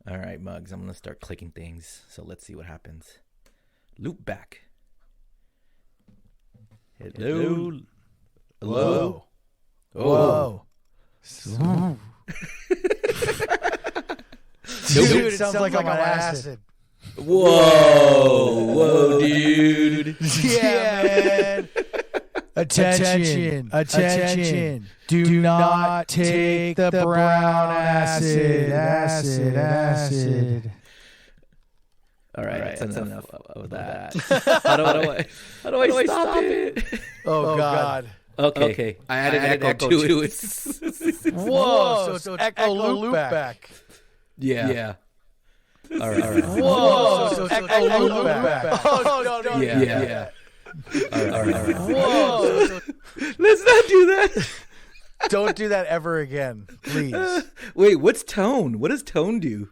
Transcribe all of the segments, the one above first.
All right, Muggs. I'm going to start clicking things. So let's see what happens. Loop back. Hello. Hello. Whoa. Whoa. Dude, it sounds like I'm on acid. Whoa. Whoa, dude. Yeah, man. Attention. Do not take the brown acid. All right, that's enough of that. How do I stop it? Oh, God. Okay. I added echo to it. Whoa, so it's echo loop back. Yeah. All right. Whoa, so it's echo loop back. Oh, no. Yeah. All right. Whoa. Let's not do that. Don't do that ever again, please. Wait, what's tone? What does tone do?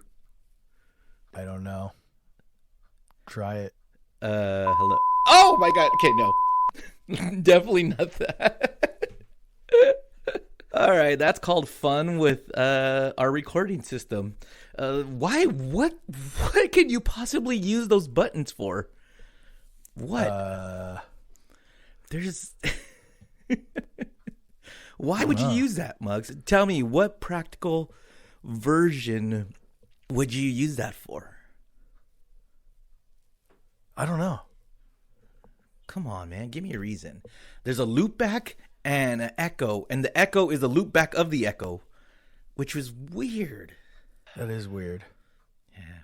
I don't know. Try it. Hello. Oh my God. Okay, no. Definitely not that. All right, that's called fun with our recording system. Why? What can you possibly use those buttons for? What? There's. Why would you use that, Muggs? Tell me, what practical version would you use that for? I don't know. Come on, man. Give me a reason. There's a loop back and an echo, and the echo is the loop back of the echo, which was weird. That is weird. Yeah.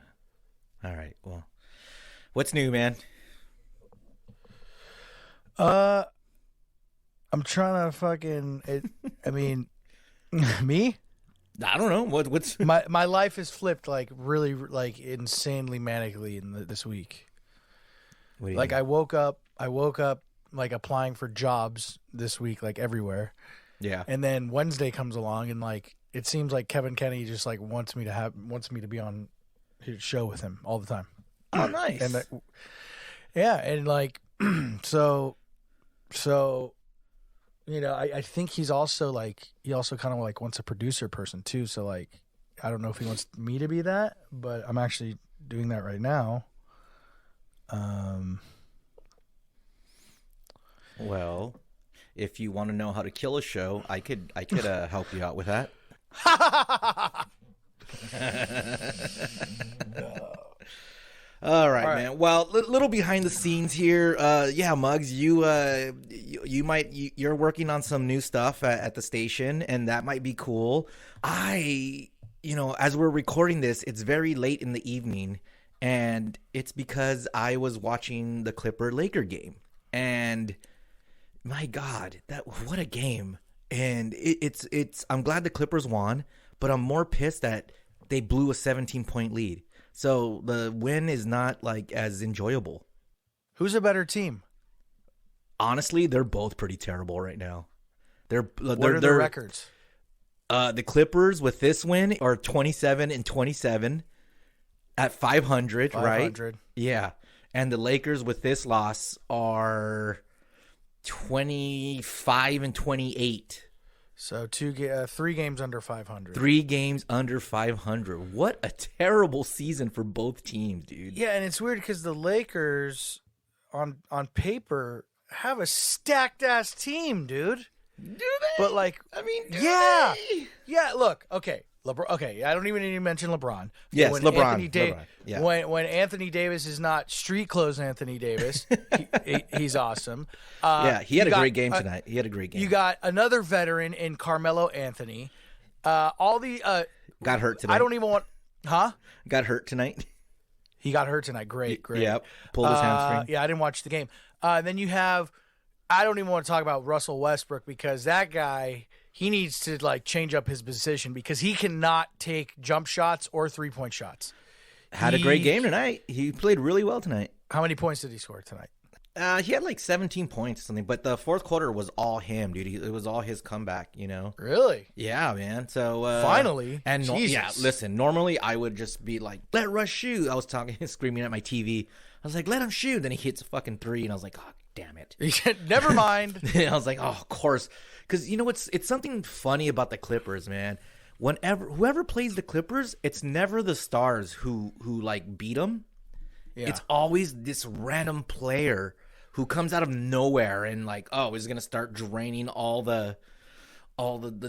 All right. Well, what's new, man? I'm trying to fucking. Me? I don't know. What's My life has flipped really insanely manically this week. What do you Like mean? I woke up like applying for jobs this week, like everywhere. Yeah. And then Wednesday comes along and it seems like Kevin Kenny just wants me to be on his show with him all the time. Oh, nice. And so I think he also kind of wants a producer person too. So I don't know if he wants me to be that, but I'm actually doing that right now. Well, if you want to know how to kill a show, I could help you out with that. All right, man. Well, little behind the scenes here. Yeah, Muggs, you're working on some new stuff at the station, and that might be cool. As we're recording this, it's very late in the evening, and it's because I was watching the Clipper-Laker game, and my God, what a game! And it's I'm glad the Clippers won, but I'm more pissed that they blew a 17-point lead. So the win is not as enjoyable. Who's a better team? Honestly, they're both pretty terrible right now. What are their records? The Clippers with this win are 27-27 at 500, right? Yeah. And the Lakers with this loss are 25-28. So 3 games under 500. 3 games under 500. What a terrible season for both teams, dude. Yeah, and it's weird because the Lakers, on paper, have a stacked ass team, dude. Do they? But do yeah, they? yeah. Look, okay, LeBron. Okay, I don't even need to mention LeBron. Yes, when LeBron. LeBron. Yeah. When Anthony Davis is not street clothes Anthony Davis, he's awesome. Yeah, he had a great game tonight. He had a great game. You got another veteran in Carmelo Anthony. Got hurt tonight. I don't even want. Huh? Got hurt tonight. He got hurt tonight. Great. Yep. Pulled his hamstring. Yeah, I didn't watch the game. Then you have. I don't even want to talk about Russell Westbrook because that guy, he needs to change up his position because he cannot take jump shots or 3-point shots. Had a great game tonight. He played really well tonight. How many points did he score tonight? He had 17 points or something, but the fourth quarter was all him, dude. It was all his comeback, Really? Yeah, man. So finally, and yeah, listen. Normally, I would just be like, "Let Russ shoot." I was screaming at my TV. I was like, "Let him shoot." Then he hits a fucking 3, and I was like, "Oh, damn it." Never mind. I was like, "Oh, of course," because it's something funny about the Clippers, man. whoever plays the Clippers, it's never the stars who like beat them. Yeah. It's always this random player who comes out of nowhere and like, is going to start draining all the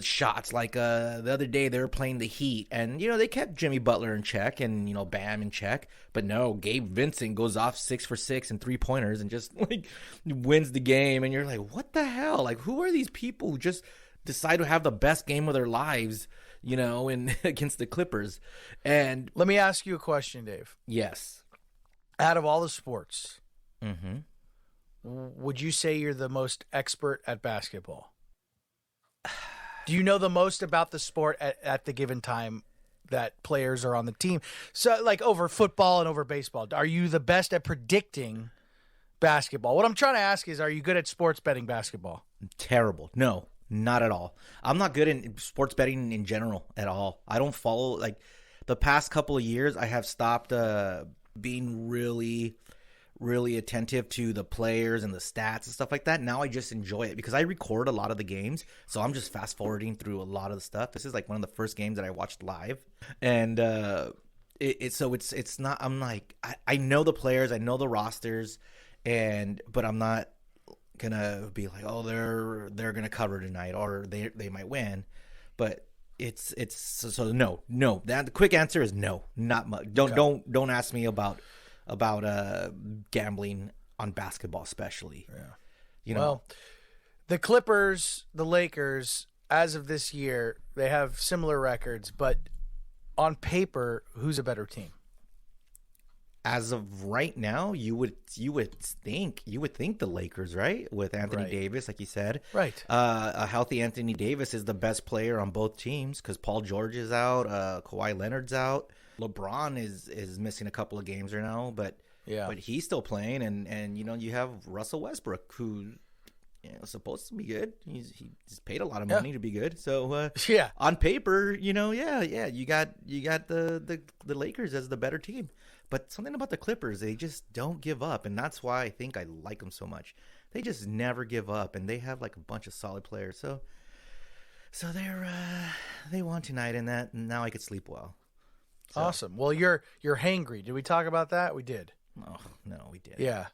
shots. Like the other day they were playing the Heat, and they kept Jimmy Butler in check and Bam in check, but no, Gabe Vincent goes off 6 for 6 and 3-pointers and just like wins the game. And you're like, what the hell? Like, who are these people who just decide to have the best game of their lives, and against the Clippers? And let me ask you a question, Dave. Yes. Out of all the sports, mm-hmm. would you say you're the most expert at basketball? Do you know the most about the sport at the given time that players are on the team? So, like, over football and over baseball, are you the best at predicting basketball? What I'm trying to ask is, are you good at sports betting basketball? Terrible. No, not at all. I'm not good in sports betting in general at all. I don't follow, like, the past couple of years, I have stopped being really attentive to the players and the stats and stuff like that. Now I just enjoy it because I record a lot of the games, so I'm just fast forwarding through a lot of the stuff. This is like one of the first games that I watched live, and it's not. I'm like, I know the players, I know the rosters, but I'm not gonna be like, they're gonna cover tonight or they might win, but it's so no. That the quick answer is no, not much. Don't ask me about gambling on basketball, especially. Yeah. Well, the Clippers, the Lakers, as of this year, they have similar records, but on paper, who's a better team? As of right now, you would think the Lakers, right? With Anthony Davis, like you said. Right. A healthy Anthony Davis is the best player on both teams because Paul George is out, Kawhi Leonard's out. LeBron is missing a couple of games right now, but he's still playing, and you have Russell Westbrook, who supposed to be good. He's paid a lot of money to be good. So on paper, you got the Lakers as the better team. But something about the Clippers, they just don't give up, and that's why I think I like them so much. They just never give up, and they have like a bunch of solid players. So they won tonight, and now I could sleep well. So. Awesome. Well, you're hangry. Did we talk about that? We did. Oh, no, we didn't. Yeah.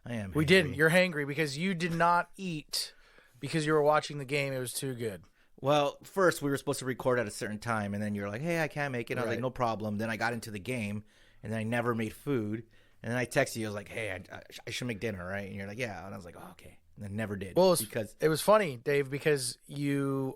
I am. We didn't. You're hangry because you did not eat because you were watching the game. It was too good. Well, first we were supposed to record at a certain time, and then you're like, hey, I can't make it. I was like, no problem. Then I got into the game, and then I never made food. And then I texted you. I was like, hey, I should make dinner, right? And you're like, yeah. And I was like, oh, okay. And then never did. Well, it was funny, Dave, because when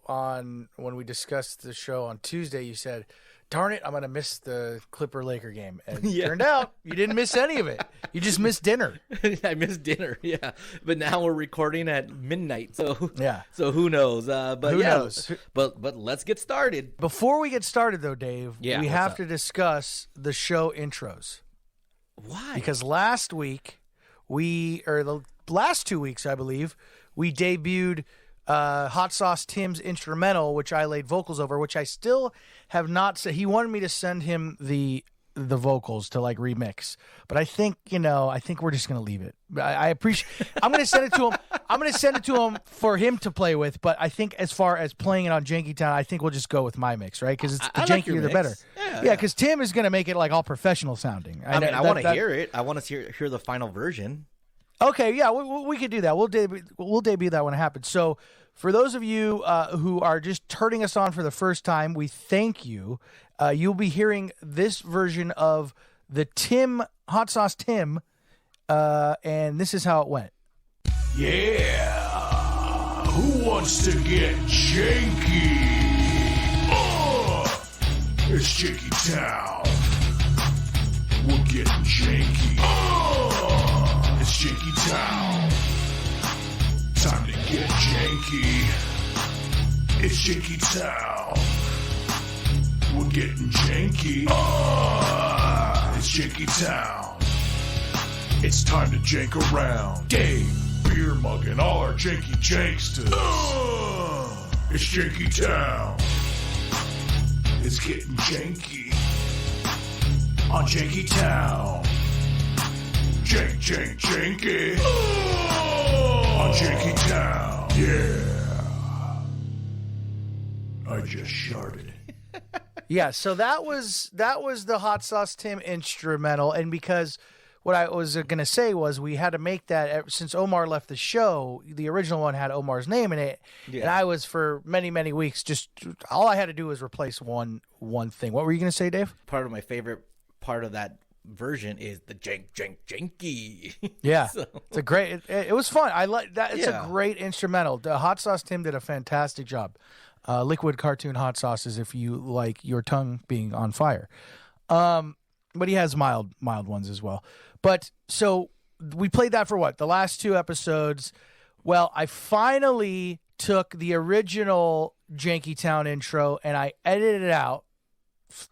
we discussed the show on Tuesday, you said, darn it, I'm going to miss the Clipper-Laker game. And it turned out you didn't miss any of it. You just missed dinner. I missed dinner, yeah. But now we're recording at midnight, so yeah. So who knows? Who knows? But let's get started. Before we get started, though, Dave, we have to discuss the show intros. Why? Because last week, the last 2 weeks, I believe, we debuted Hot Sauce Tim's instrumental, which I laid vocals over, which I still have not said. He wanted me to send him the vocals to like remix, but I think we're just gonna leave it. I appreciate. I'm gonna send it to him. I'm gonna send it to him for him to play with. But I think as far as playing it on Janky Town, I think we'll just go with my mix, right? Because it's the jankier the better. Yeah, because Tim is gonna make it like all professional sounding. I want to hear it. I want to hear the final version. Okay, yeah, we could do that. We'll debut that when it happens. So for those of you who are just turning us on for the first time, we thank you. You'll be hearing this version of the Hot Sauce Tim, and this is how it went. Yeah, who wants to get janky? It's Janky Town. We're getting janky. It's Janky Town. Time to get janky. It's Janky Town. We're getting janky. It's Janky Town. It's time to jank around. Dave, beer mug, and all our janky janksters. It's Janky Town. It's getting janky on Janky Town. Jank, jank, janky on Janky Town. Yeah. I just sharted. Yeah, so that was the Hot Sauce Tim instrumental, and because what I was going to say was we had to make that since Omar left the show. The original one had Omar's name in it, and I was for many weeks just all I had to do was replace one thing. What were you going to say, Dave? Part of my favorite part of that version is the janky. Yeah, so. It's a great. It was fun. I like that. It's a great instrumental. The Hot Sauce Tim did a fantastic job. Liquid cartoon hot sauces if you like your tongue being on fire. But he has mild ones as well. But so we played that for what? The last 2 episodes. Well, I finally took the original Janky Town intro and I edited it out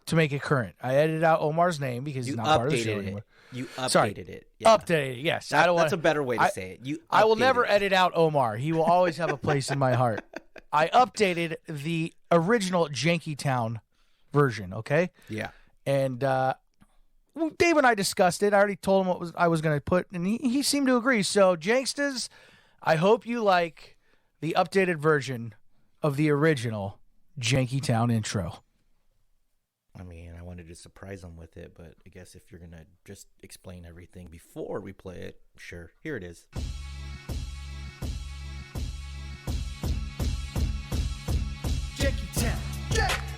to make it current. I edited out Omar's name because he's not part of the show anymore. You updated it. Yeah. Updated it, yes. That's a better way to say it. I will never edit out Omar. He will always have a place in my heart. I updated the original Janky Town version, okay? Yeah. And Dave and I discussed it. I already told him what I was going to put, and he seemed to agree. So, Jankstas, I hope you like the updated version of the original Janky Town intro. I mean, I wanted to surprise them with it, but I guess if you're going to just explain everything before we play it, sure. Here it is. Janky Town,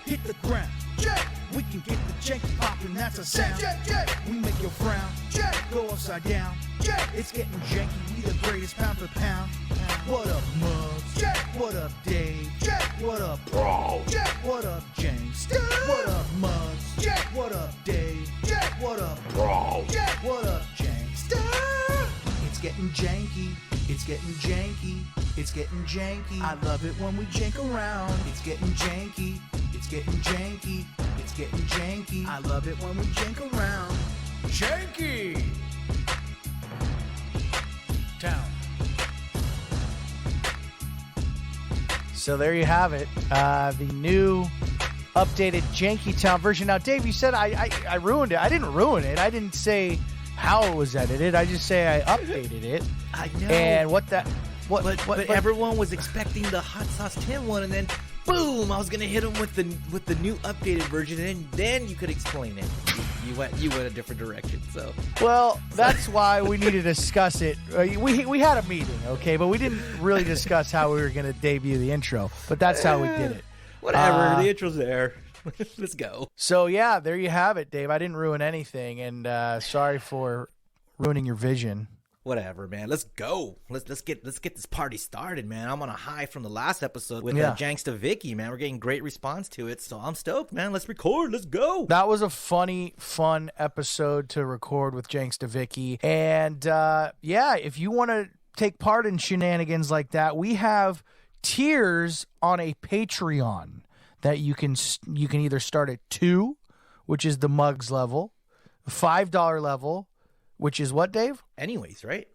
hit the ground. We can get the janky poppin', that's a sound. We make your frown, go upside down. It's getting janky, we the greatest pound for pound. What up, Muggs? What up, Dave? What up, Bro? What up, James? What up, Muggs? What up, Dave? What up, Bro? What up, James? It's getting janky, it's getting janky, it's getting janky. I love it when we jank around. It's getting janky, it's getting janky, it's getting janky. I love it when we jank around. Janky Town. So there you have it. The new updated Janky Town version. Now, Dave, you said I ruined it. I didn't ruin it. I didn't say how it was edited. I just say I updated it. I know. And But everyone was expecting the Hot Sauce Tim one, and then boom, I was gonna hit him with the new updated version, and then you could explain it. You went a different direction. So that's why we need to discuss it. We had a meeting, okay, but we didn't really discuss how we were gonna debut the intro. But that's how we did it. Whatever, the intro's there. Let's go. So yeah, there you have it, Dave. I didn't ruin anything, and sorry for ruining your vision. Whatever, man. Let's go. Let's get this party started, man. I'm on a high from the last episode with Janksta Vicky, man. We're getting great response to it, so I'm stoked, man. Let's record. Let's go. That was a fun episode to record with Janksta Vicky, and if you want to take part in shenanigans like that, we have tiers on a Patreon that you can either start at $2, which is the Mugs level, $5 level, which is what, Dave? Anyways, right?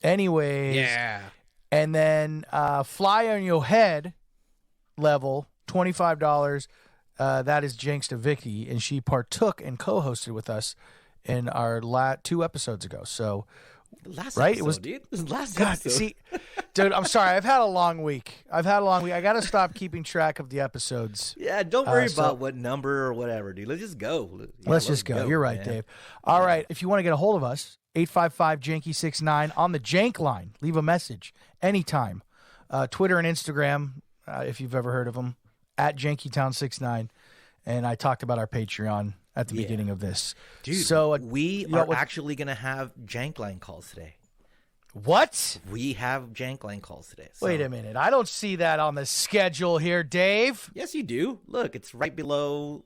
Anyways. Yeah. And then Fly on Your Head level, $25. That is Janksta Vicky, and she partook and co-hosted with us in our 2 episodes ago. So, last right? episode, It was dude. This is last God, episode. see, dude, I'm sorry. I've had a long week. I got to stop keeping track of the episodes. Yeah, don't worry about what number or whatever, dude. Let's just go. Let's just go. You're right, man. Dave. All right. If you want to get a hold of us, 855-JANKY69 on the Jank line. Leave a message anytime. Twitter and Instagram, if you've ever heard of them, at JankyTown69. And I talked about our Patreon at the beginning of this. Dude, so we are actually going to have Jank Line calls today. What? We have Jank Line calls today. So. Wait a minute. I don't see that on the schedule here, Dave. Yes, you do. Look, it's right below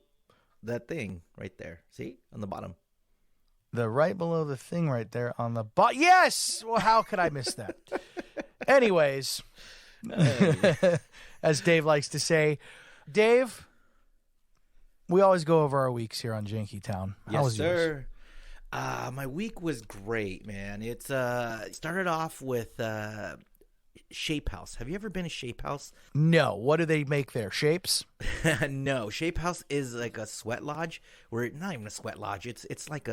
that thing right there. See? On the bottom. Right below the thing right there on the bottom. Yes! Well, how could I miss that? Anyways, as Dave likes to say, Dave, we always go over our weeks here on Janky Town. How was yours? My week was great, man. It started off with Shape House. Have you ever been to Shape House? No. What do they make there? Shapes? No. Shape House is like a sweat lodge. Not even a sweat lodge. It's like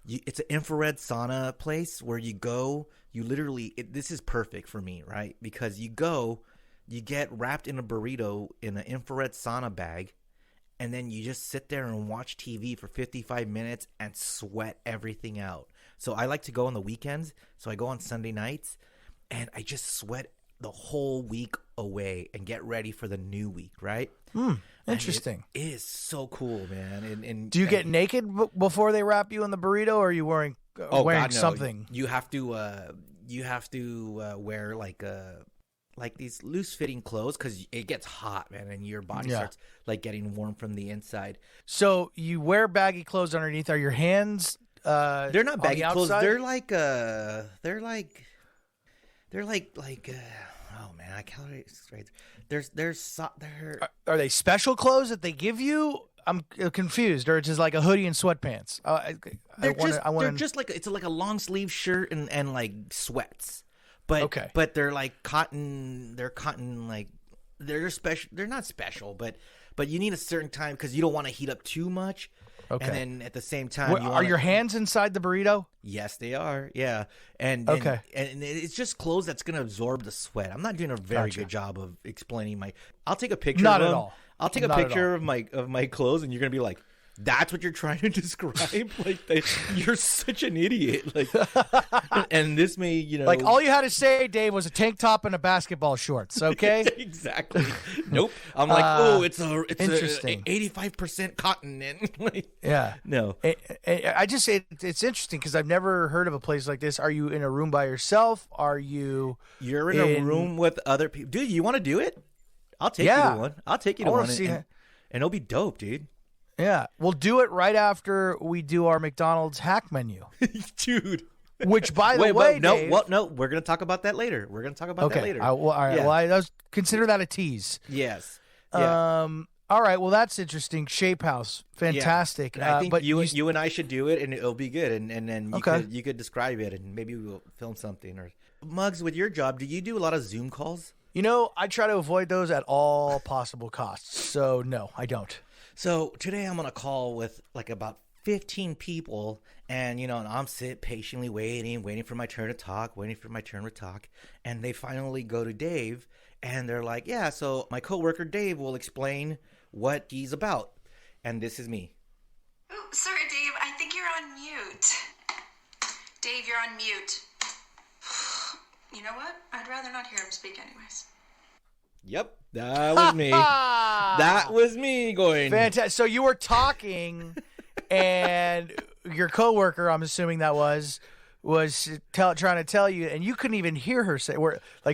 it's an infrared sauna place where you go. You literally. This is perfect for me, right? Because you get wrapped in a burrito in an infrared sauna bag. and then you just sit there and watch TV for 55 minutes and sweat everything out. So I like to go on the weekends. So I go on Sunday nights, and I just sweat the whole week away and get ready for the new week, right? Interesting. It is so cool, man. And do you get naked before they wrap you in the burrito, or are you wearing God, no. something? You have to wear like these loose fitting clothes because it gets hot, man, and your body starts like getting warm from the inside. So you wear baggy clothes underneath. Are your hands? They're not baggy clothes. Outside? They're like oh man, I can't straight. Are they special clothes that they give you? I'm confused, or it's just like a hoodie and sweatpants. They're just like it's like a long sleeve shirt and like sweats, but they're like cotton. They're cotton like they're special. They're not special, but you need a certain time because you don't want to heat up too much. Okay. And then at the same time, are your hands inside the burrito? Yes, they are. Yeah. And it's just clothes that's going to absorb the sweat. I'm not doing a very good job of explaining I'll take a picture Not of at them. all. I'll take a picture of my clothes, and you're going to be like, that's what you're trying to describe? Like, you're such an idiot. Like, and this may, like all you had to say, Dave, was a tank top and a basketball shorts. Okay, exactly. Nope. I'm like, it's interesting. 85% cotton, and like, yeah, no. I just say it's interesting because I've never heard of a place like this. Are you in a room by yourself? You're in a room with other people, dude? You want to do it? I'll take you to one. I'll take you to one, and it'll be dope, dude. Yeah, we'll do it right after we do our McDonald's hack menu, dude. Which, by the way, Dave, no, we're gonna talk about that later. that later. All right. Yeah. Well, I consider that a tease. Yes. Yeah. All right. Well, that's interesting. Shape House, fantastic. Yeah. I think but you and I should do it, and it'll be good. And then you could describe it, and maybe we'll film something. Or Muggs, with your job, do you do a lot of Zoom calls? I try to avoid those at all possible costs. So no, I don't. So today I'm on a call with like about 15 people, and and I'm sitting patiently waiting for my turn to talk, and they finally go to Dave, and they're like, yeah, so my coworker Dave will explain what he's about, and this is me. Oh, sorry, Dave, I think you're on mute. Dave, you're on mute. You know what? I'd rather not hear him speak anyways. Yep, that was me. That was me going. Fantastic. So you were talking, and your coworker, I'm assuming that was trying to tell you, and you couldn't even hear her say.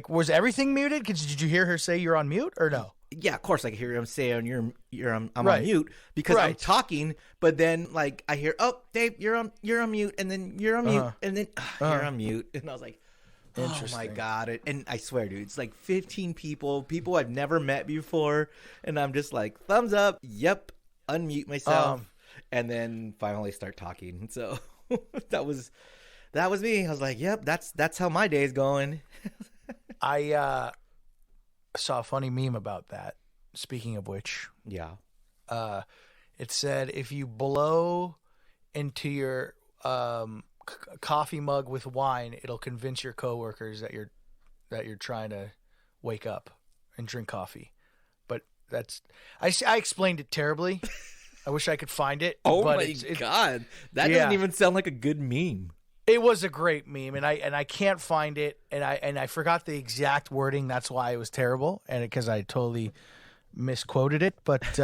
Was everything muted? Did you hear her say you're on mute or no? Yeah, of course I can hear him say I'm on mute because I'm talking, but then like I hear, oh, Dave, you're on mute, and then you're on mute, and then you're on mute, and I was like, oh my God. And I swear, dude, it's like 15 people I've never met before. And I'm just like, thumbs up. Yep. Unmute myself. And then finally start talking. So that was me. I was like, yep, that's how my day's going. I saw a funny meme about that. Speaking of which. Yeah. It said, if you blow into your, coffee mug with wine, it'll convince your coworkers that you're trying to wake up and drink coffee. But I explained it terribly. I wish I could find it. Oh my God, that doesn't even sound like a good meme. It was a great meme, and I can't find it, and I forgot the exact wording. That's why it was terrible, and because I totally misquoted it. But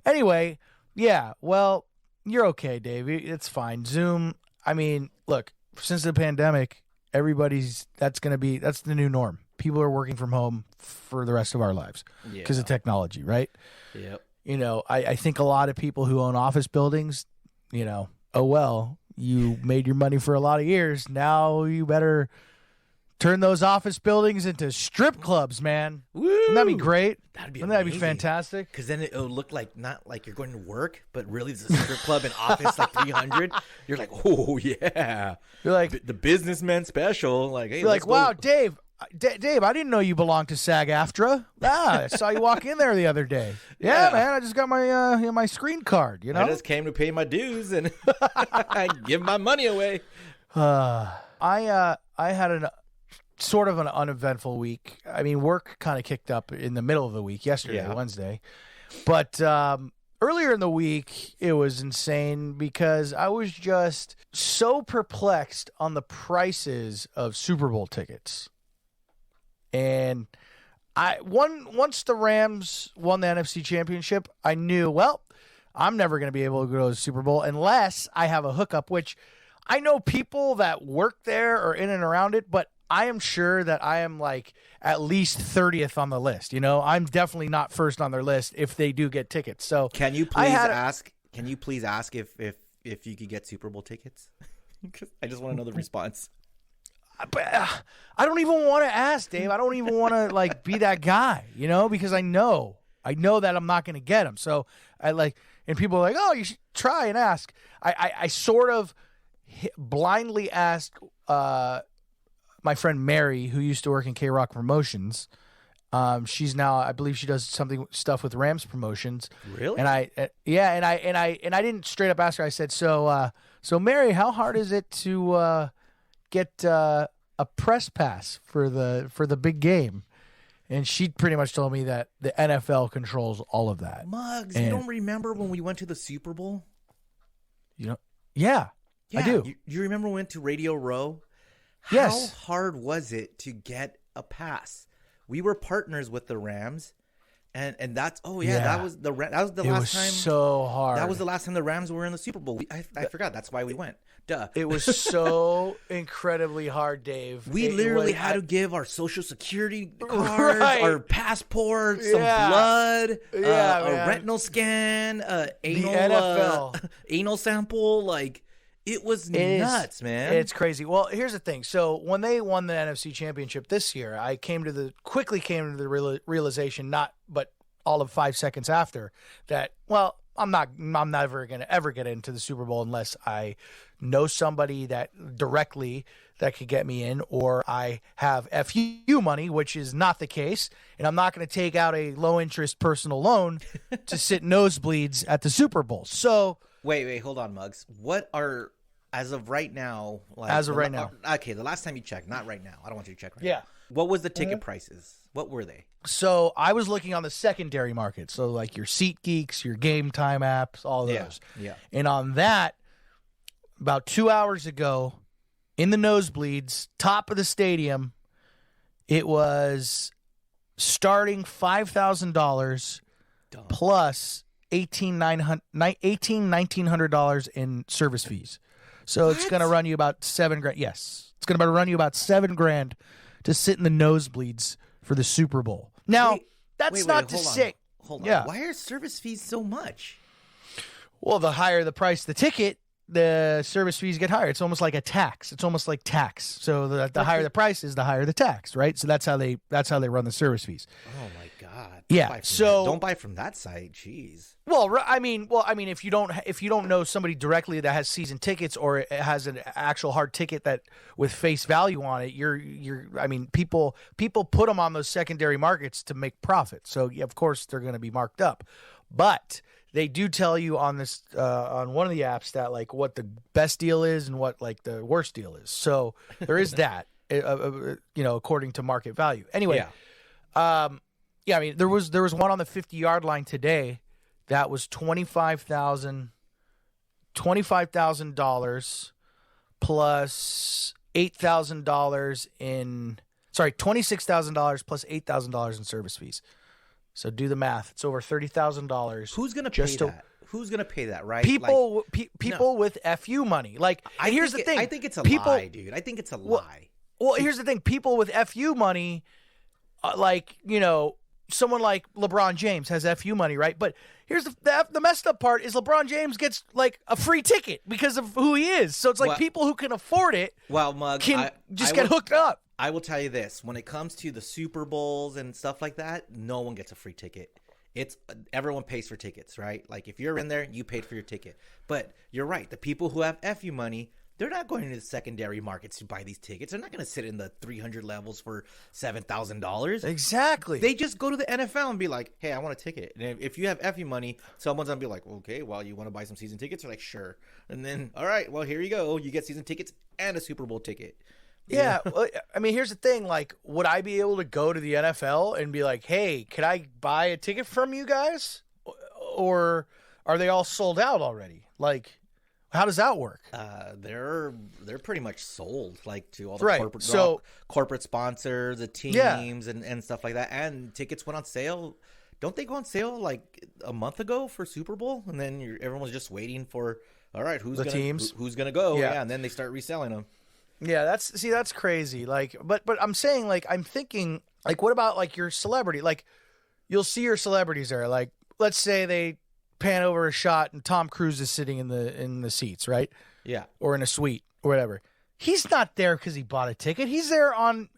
anyway, yeah. Well, you're okay, Dave. It's fine. Zoom. I mean, look, since the pandemic, that's the new norm. People are working from home for the rest of our lives because of technology, right? Yep. I think a lot of people who own office buildings, oh, well, you made your money for a lot of years. Now you better turn those office buildings into strip clubs, man. Woo! Wouldn't that be great? That'd be fantastic. Because then it'll look like not like you're going to work, but really it's a strip club and office like 300. You're like, oh yeah. You're like the businessman special. Like, hey, you're like, wow, Dave, I didn't know you belonged to SAG-AFTRA. I saw you walk in there the other day. Yeah, man, I just got my my screen card. I just came to pay my dues and I give my money away. I had a sort of an uneventful week. I mean, work kind of kicked up in the middle of the week yesterday, Wednesday. But earlier in the week, it was insane because I was just so perplexed on the prices of Super Bowl tickets. And once the Rams won the NFC Championship, I knew, well, I'm never going to be able to go to the Super Bowl unless I have a hookup, which I know people that work there or in and around it, but I am sure that I am like at least 30th on the list. I'm definitely not first on their list if they do get tickets. So Can you please ask if you could get Super Bowl tickets? I just want to know the response. But I don't even want to ask, Dave. I don't even want to like be that guy, because I know that I'm not going to get them. So and people are like, oh, you should try and ask. I sort of blindly asked my friend Mary, who used to work in K-Rock Promotions. She's now, I believe she does stuff with Rams Promotions. Really? And I didn't straight up ask her. I said, so Mary, how hard is it to get a press pass for the big game? And she pretty much told me that the NFL controls all of that. Muggs, you don't remember when we went to the Super Bowl? Yeah, I do. You remember when we went to Radio Row? Yes. How hard was it to get a pass? We were partners with the Rams, and that was the last time. It was so hard. That was the last time the Rams were in the Super Bowl. I forgot. That's why we went. Duh. It was so incredibly hard, Dave. We literally had to give our social security cards, our passports, some blood, a retinal scan, anal sample. Like, it was nuts, man. It's crazy. Well, here's the thing. So when they won the NFC Championship this year, I quickly came to the realization, but all of 5 seconds after, that, well, I'm never going to ever get into the Super Bowl unless I know somebody that directly that could get me in, or I have FU money, which is not the case, and I'm not going to take out a low interest personal loan to sit nosebleeds at the Super Bowl. So wait, hold on, Muggs. What are, as of right now? Okay, the last time you checked, not right now. I don't want you to check right now. What was the ticket prices? What were they? So I was looking on the secondary market. So like your SeatGeeks, your Game Time apps, all those. Yeah. And on that, about 2 hours ago, in the nosebleeds, top of the stadium, it was starting $5,000 plus $1,900 in service fees. So it's going to run you about $7,000. Yes, it's going to run you about $7,000 to sit in the nosebleeds for the Super Bowl. Now, that's not to say. Hold on. Yeah. Why are service fees so much? Well, the higher the price of the ticket, the service fees get higher. It's almost like a tax. It's almost like tax. So the higher the price is, the higher the tax, right? So that's how they run the service fees. Oh my God. Yeah. So don't buy from that site. Jeez. Well, I mean, if you don't know somebody directly that has season tickets or it has an actual hard ticket that with face value on it, people put them on those secondary markets to make profit. So of course they're going to be marked up, but they do tell you on this on one of the apps that like what the best deal is and what like the worst deal is. So there is that, according to market value. Anyway, I mean there was one on the 50-yard line today that was $25,000 plus $8,000 $26,000 plus $8,000 in service fees. So do the math. It's over $30,000. Who's going to pay that? Who's going to pay that, right? People with FU money. Like, here's the thing. I think it's a lie, dude. I think it's a lie. Well, here's the thing. People with FU money, someone like LeBron James has FU money, right? But here's the messed up part is LeBron James gets like a free ticket because of who he is. So it's like people who can afford it Muggs, can get hooked up. I will tell you this. When it comes to the Super Bowls and stuff like that, no one gets a free ticket. Everyone pays for tickets, right? Like if you're in there, you paid for your ticket. But you're right. The people who have FU money, they're not going to the secondary markets to buy these tickets. They're not going to sit in the 300 levels for $7,000. Exactly. They just go to the NFL and be like, hey, I want a ticket. And if you have FU money, someone's going to be like, okay, well, you want to buy some season tickets? They're like, sure. And then, all right, well, here you go. You get season tickets and a Super Bowl ticket. Yeah. Well, I mean, here's the thing. Like, would I be able to go to the NFL and be like, hey, could I buy a ticket from you guys? Or are they all sold out already? Like, how does that work? They're pretty much sold, like, to all the Right. corporate sponsors, the teams, and stuff like that. And tickets went on sale. Don't they go on sale like a month ago for Super Bowl? And then everyone's just waiting for, all right, who's gonna go? Yeah. And then they start reselling them. Yeah, that's crazy. Like, but I'm saying, like, I'm thinking, like, what about like your celebrity? Like, you'll see your celebrities there. Like, let's say they pan over a shot and Tom Cruise is sitting in the seats, right? Yeah. Or in a suite or whatever. He's not there because he bought a ticket. He's there on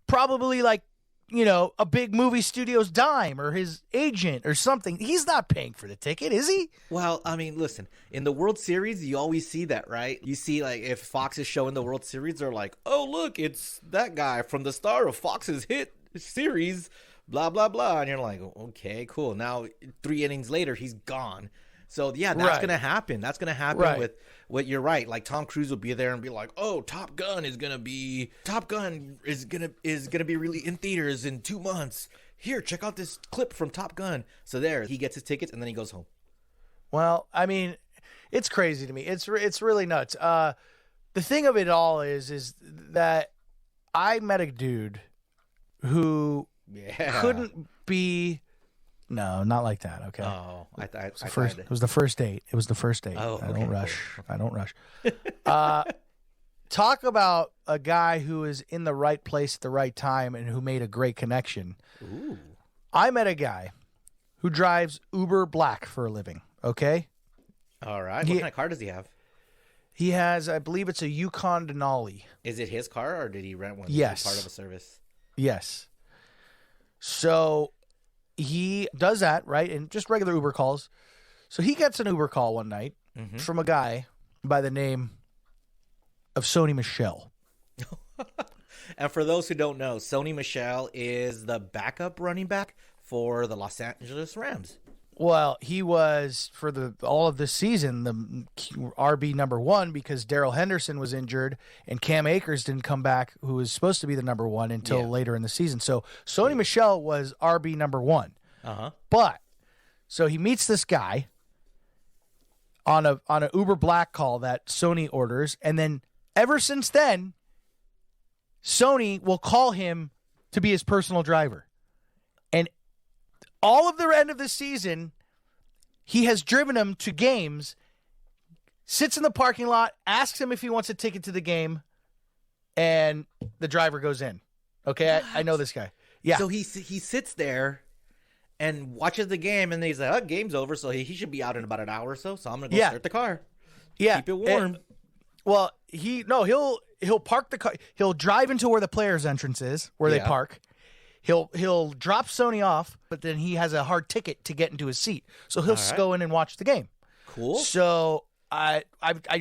probably, like, you know, a big movie studio's dime or his agent or something. He's not paying for the ticket, is he? Well, I mean, listen, in the World Series, you always see that, right? You see, like, if Fox is showing the World Series, they're like, oh, look, it's that guy from the star of Fox's hit series, blah, blah, blah. And you're like, okay, cool. Now, 3 innings later, he's gone. So, yeah, that's going to happen. That's going to happen with what you're right. Like, Tom Cruise will be there and be like, oh, Top Gun is going to be really in theaters in 2 months. Here, check out this clip from Top Gun. So there, he gets his tickets and then he goes home. Well, I mean, it's crazy to me. It's really nuts. The thing of it all is that I met a dude who couldn't be. No, not like that. Okay. Oh, it was the first date. It was the first date. Oh, I okay, don't rush. cool. I don't rush. Talk about a guy who is in the right place at the right time and who made a great connection. Ooh. I met a guy who drives Uber Black for a living. Okay. All right. What kind of car does he have? He has, I believe it's a Yukon Denali. Is it his car or did he rent one? Yes. Is it part of a service? Yes. So he does that, right? And just regular Uber calls. So he gets an Uber call one night from a guy by the name of Sony Michel. And for those who don't know, Sony Michel is the backup running back for the Los Angeles Rams. Well, he was for all of this season the RB number 1 because Darrell Henderson was injured and Cam Akers didn't come back, who was supposed to be the number 1 until later in the season. So Sony Michel was RB number 1. But so he meets this guy on a Uber Black call that Sony orders, and then ever since then, Sony will call him to be his personal driver. And all of the end of the season, he has driven him to games, sits in the parking lot, asks him if he wants a ticket to the game, and the driver goes in. Okay, I know this guy. Yeah. So he sits there and watches the game, and then he's like, oh, game's over, so he should be out in about an hour or so, so I'm going to go start the car. Yeah. Keep it warm. Well, he'll park the car. He'll drive into where the players' entrance is, where they park. He'll drop Sony off, but then he has a hard ticket to get into his seat. So he'll go in and watch the game. Cool. So I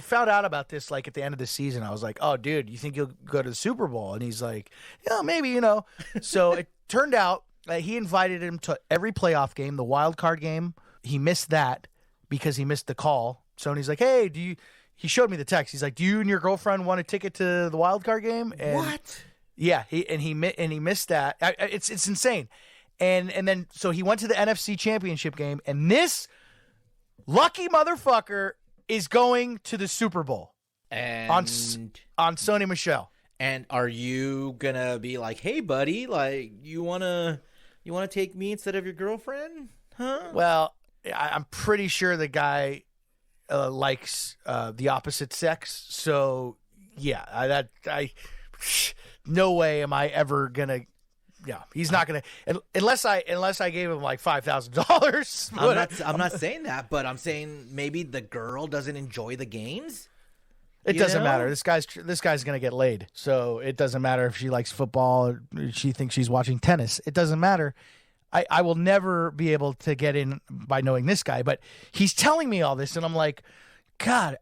found out about this like at the end of the season. I was like, oh, dude, you think you'll go to the Super Bowl? And he's like, yeah, maybe, you know. So it turned out that he invited him to every playoff game, the wild card game. He missed that because he missed the call. Sony's like, hey, he showed me the text. He's like, do you and your girlfriend want a ticket to the wild card game? And what? Yeah, he missed that. It's insane. And then so he went to the NFC Championship game, and this lucky motherfucker is going to the Super Bowl and on Sony Michel. And are you gonna be like, hey, buddy, like you wanna take me instead of your girlfriend? Huh? Well, I'm pretty sure the guy likes the opposite sex. So yeah, no way am I ever gonna. Yeah, he's not gonna unless I gave him like $5,000. I'm not saying that, but I'm saying maybe the girl doesn't enjoy the games. It doesn't matter. This guy's gonna get laid, so it doesn't matter if she likes football or she thinks she's watching tennis. It doesn't matter. I will never be able to get in by knowing this guy, but he's telling me all this, and I'm like, God,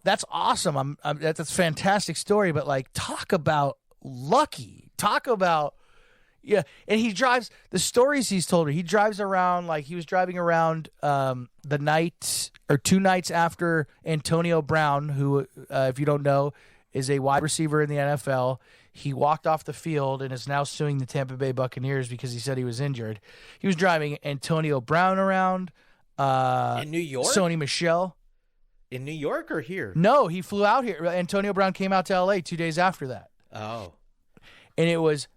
that's awesome. That's a fantastic story, but like, talk about lucky. Talk about. Yeah, and he drives the stories he's told her. He drives around like he was driving around the night or 2 nights after Antonio Brown, who, if you don't know, is a wide receiver in the NFL. He walked off the field and is now suing the Tampa Bay Buccaneers because he said he was injured. He was driving Antonio Brown around. In New York? Sony Michel. In New York or here? No, he flew out here. Antonio Brown came out to L.A. 2 days after that. Oh. And it was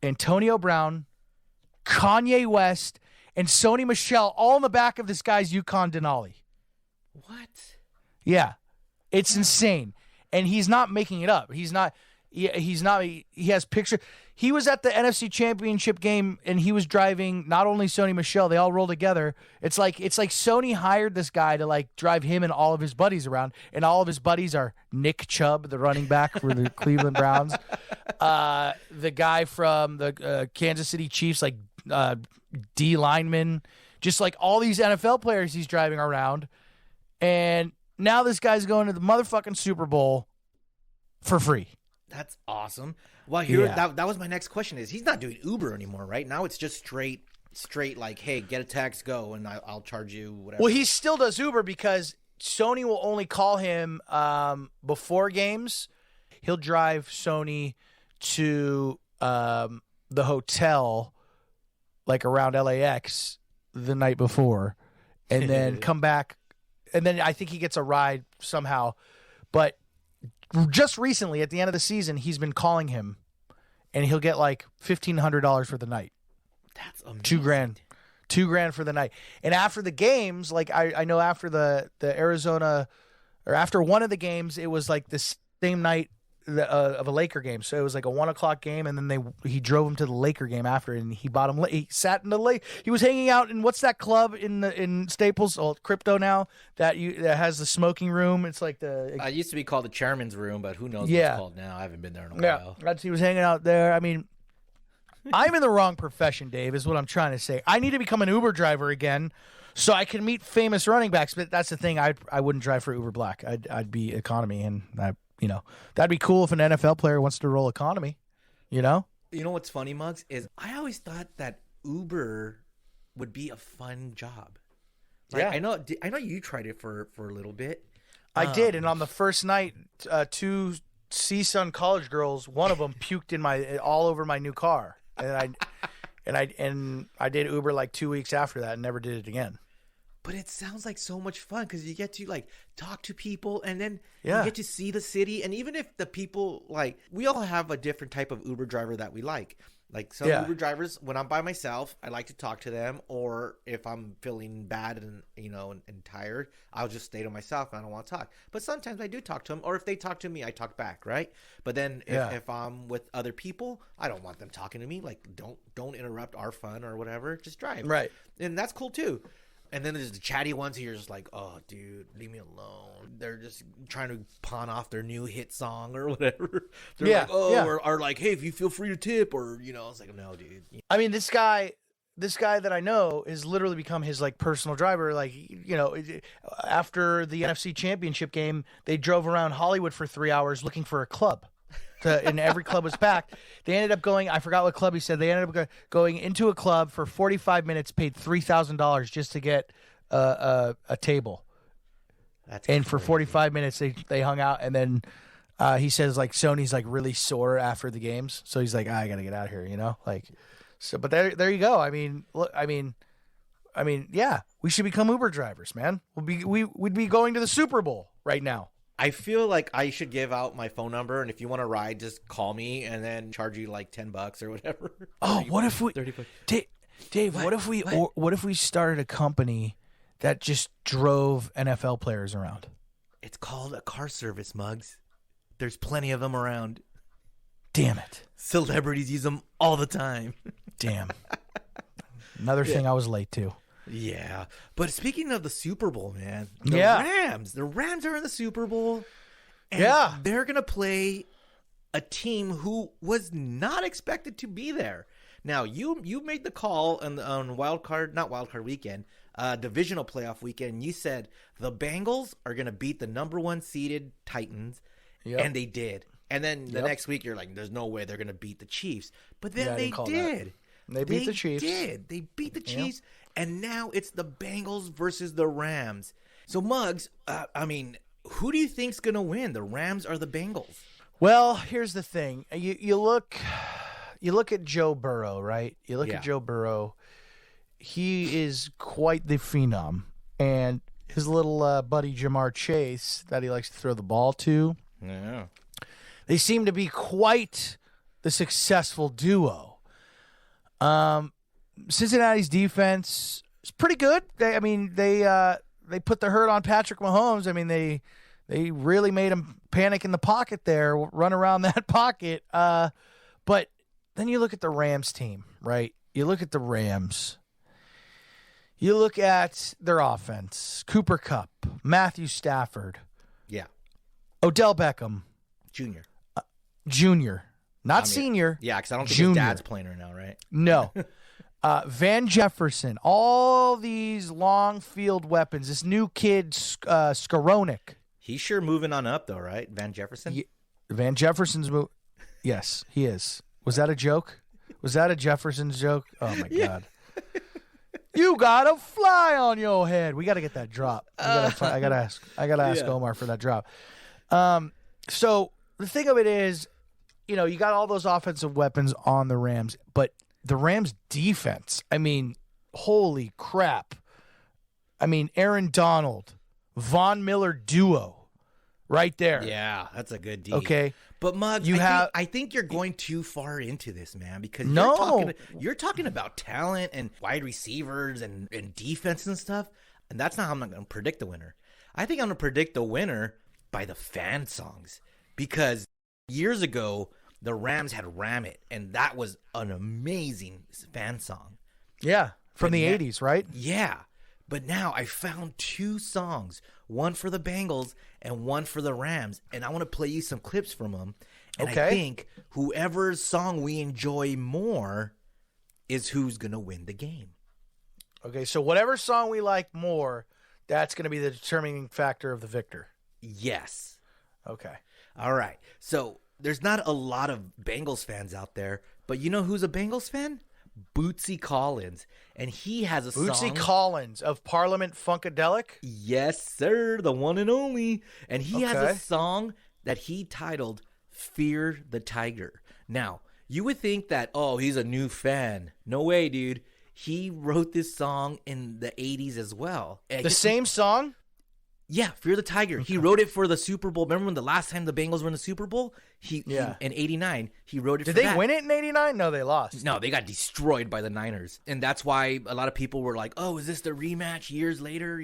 Antonio Brown, Kanye West, and Sony Michel all in the back of this guy's Yukon Denali. What? Yeah. It's insane. And he's not making it up. He has pictures. He was at the NFC Championship game and he was driving not only Sony Michel, they all roll together. It's like Sony hired this guy to like drive him and all of his buddies around, and all of his buddies are Nick Chubb, the running back for the Cleveland Browns, the guy from the Kansas City Chiefs, like D lineman, just like all these NFL players he's driving around. And now this guy's going to the motherfucking Super Bowl for free. That's awesome. Well, here that was my next question. Is he's not doing Uber anymore, right? Now it's just straight like, hey, get a taxi, go, and I'll charge you whatever. Well, he still does Uber because Sony will only call him before games. He'll drive Sony to the hotel, like around LAX, the night before, and then come back, and then I think he gets a ride somehow, but. Just recently, at the end of the season, he's been calling him, and he'll get like $1,500 for the night. That's amazing. $2,000 for the night. And after the games, like I know after the Arizona, or after one of the games, it was like the same night of a Laker game. So it was like a 1:00 game, and then he drove him to the Laker game after, and he bought him. He sat in the lake. He was hanging out in what's that club in Staples? Oh, Crypto now that has the smoking room. It's like it used to be called the Chairman's Room, but who knows what it's called now? I haven't been there in a while. Yeah, he was hanging out there. I mean, I'm in the wrong profession, Dave. Is what I'm trying to say. I need to become an Uber driver again, so I can meet famous running backs. But that's the thing. I wouldn't drive for Uber Black. I'd be economy, and that'd be cool if an NFL player wants to roll economy, You know what's funny, Muggs, is I always thought that Uber would be a fun job. Like, yeah. I know you tried it for a little bit. I did, and on the first night, 2 CSUN college girls, one of them puked all over my new car, and I did Uber like 2 weeks after that and never did it again. But it sounds like so much fun because you get to like talk to people, and then you get to see the city. And even if the people, like, we all have a different type of Uber driver that we like. Like some Uber drivers, when I'm by myself, I like to talk to them. Or if I'm feeling bad and and tired, I'll just stay to myself and I don't want to talk. But sometimes I do talk to them, or if they talk to me, I talk back, right? But then if I'm with other people, I don't want them talking to me. Like, don't interrupt our fun or whatever. Just drive, right? And that's cool too. And then there's the chatty ones who you're just like, oh, dude, leave me alone. They're just trying to pawn off their new hit song or whatever. They're or like, hey, if you feel free to tip, or it's like, no, dude. I mean, this guy that I know has literally become his like personal driver. Like, after the NFC Championship game, they drove around Hollywood for 3 hours looking for a club. And every club was packed. They ended up going, I forgot what club he said. They ended up going into a club for 45 minutes, paid $3,000 just to get a table. That's and crazy. For 45 minutes, they hung out. And then he says, like, Sony's like really sore after the games. So he's like, I got to get out of here, like. So, but there you go. I mean, look, I mean, yeah, we should become Uber drivers, man. We'd be going to the Super Bowl right now. I feel like I should give out my phone number, and if you want to ride, just call me, and then charge you like $10 or whatever. Oh, what if we, Dave? What if we started a company that just drove NFL players around? It's called a car service, Muggs. There's plenty of them around. Damn it! Celebrities use them all the time. Damn. Another thing I was late to. Yeah, but speaking of the Super Bowl, man, the Rams are in the Super Bowl, and they're gonna play a team who was not expected to be there. Now, you made the call on not wild card weekend, divisional playoff weekend. You said the Bengals are gonna beat the number 1 seeded Titans, and they did. And then the next week, you're like, "There's no way they're gonna beat the Chiefs," but then they did. They beat the Chiefs. They beat the Chiefs, and now it's the Bengals versus the Rams. So, Muggs, who do you think's going to win, the Rams or the Bengals? Well, here's the thing. You look at Joe Burrow, right? You look at Joe Burrow, he is quite the phenom. And his little buddy Jamar Chase that he likes to throw the ball to. Yeah. They seem to be quite the successful duo. Cincinnati's defense is pretty good. They put the hurt on Patrick Mahomes. I mean, they really made him panic in the pocket there, run around that pocket. But then you look at the Rams team, right? You look at the Rams. You look at their offense. Cooper Kupp, Matthew Stafford. Yeah. Odell Beckham. Junior. Not senior. Yeah, because I don't think junior. his dad's playing right now, right? No. Van Jefferson. All these long field weapons. This new kid, Skowronek. He's sure moving on up, though, right? Van Jefferson? Van Jefferson's move. Yes, he is. Was that a joke? Was that a Jefferson's joke? Oh, my God. You got a fly on your head. We got to get that drop. I gotta ask Omar for that drop. So the thing of it is, you got all those offensive weapons on the Rams, but the Rams defense, I mean, holy crap. I mean, Aaron Donald, Von Miller duo right there. Yeah, that's a good D. Okay. But Muggs, I think you're going too far into this, man, because you're talking about talent and wide receivers and defense and stuff, and that's not how I'm going to predict the winner. I think I'm going to predict the winner by the fan songs, because years ago the Rams had Ram It, and that was an amazing fan song. Yeah, from the 80s, right? Yeah. But now I found two songs, one for the Bengals and one for the Rams, and I want to play you some clips from them. And I think whoever's song we enjoy more is who's going to win the game. Okay, so whatever song we like more, that's going to be the determining factor of the victor. Yes. Okay. All right. So there's not a lot of Bengals fans out there, but you know who's a Bengals fan? Bootsy Collins, and he has a song. Bootsy Collins of Parliament Funkadelic? Yes, sir, the one and only. And he has a song that he titled Fear the Tiger. Now, you would think that, he's a new fan. No way, dude. He wrote this song in the 80s as well. The same song? Yeah, Fear the Tiger. He wrote it for the Super Bowl. Remember when the last time the Bengals were in the Super Bowl? In 89, he wrote it for that. Did they win it in 89? No, they lost. No, they got destroyed by the Niners. And that's why a lot of people were like, is this the rematch years later?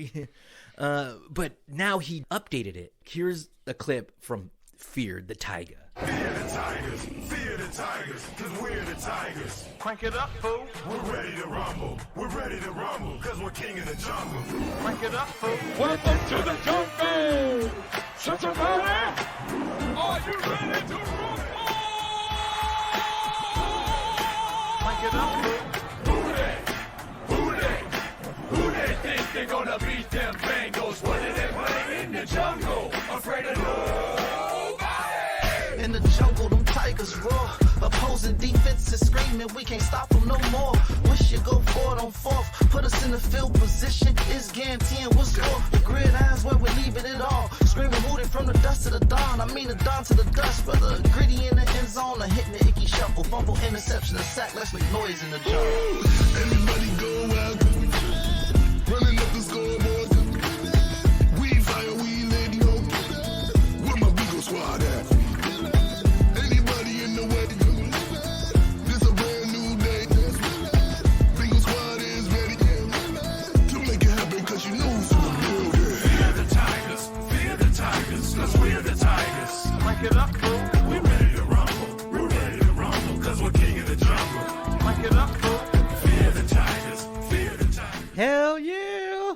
But now he updated it. Here's a clip from Fear the Tiger. Fear the Tigers, cause we're the Tigers. Crank it up, fool. We're ready to rumble, cause we're king of the jungle. Crank it up, fool. Welcome to the jungle! Such a party! Are you ready to rumble? Crank it up, fool. Who they think they're gonna beat them Bengals? What do they play in the jungle? Afraid of nobody! In the jungle, them tigers roar. Opposing defense is screaming, we can't stop them no more. Wish you go forward on fourth. Put us in the field position, is guaranteeing we'll score. The gridirons where we're leaving it all. Screaming, rooted from the dust to the dawn. I mean the dawn to the dust, brother. Gritty in the end zone, a hitting the icky shuffle. Fumble, interception, a sack, let's make noise in the jungle. Everybody go out, running up the scoreboard. We fire, we let go. Where my Beagle squad at? Anybody in the way? This a brand new day. Beagle squad is ready to make it happen, cause you know who's in the building. Fear the Tigers, cause we're the Tigers. Crank it up, fool. We're ready to rumble, cause we're king of the jungle. Crank it up, fool. Fear the Tigers. Hell yeah!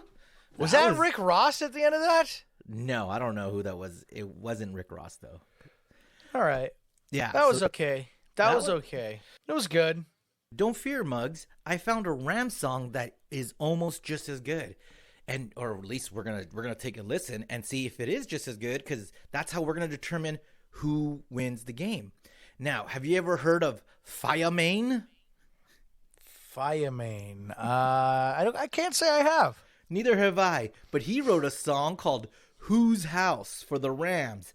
Was that Rick Ross at the end of that? No, I don't know who that was. It wasn't Rick Ross, though. All right. Yeah. That was okay. That was okay. It was good. Don't fear, Muggs. I found a Ram song that is almost just as good. Or at least we're gonna take a listen and see if it is just as good, because that's how we're gonna determine who wins the game. Now, have you ever heard of Fireman? Fireman. I can't say I have. Neither have I. But he wrote a song called Whose House for the Rams.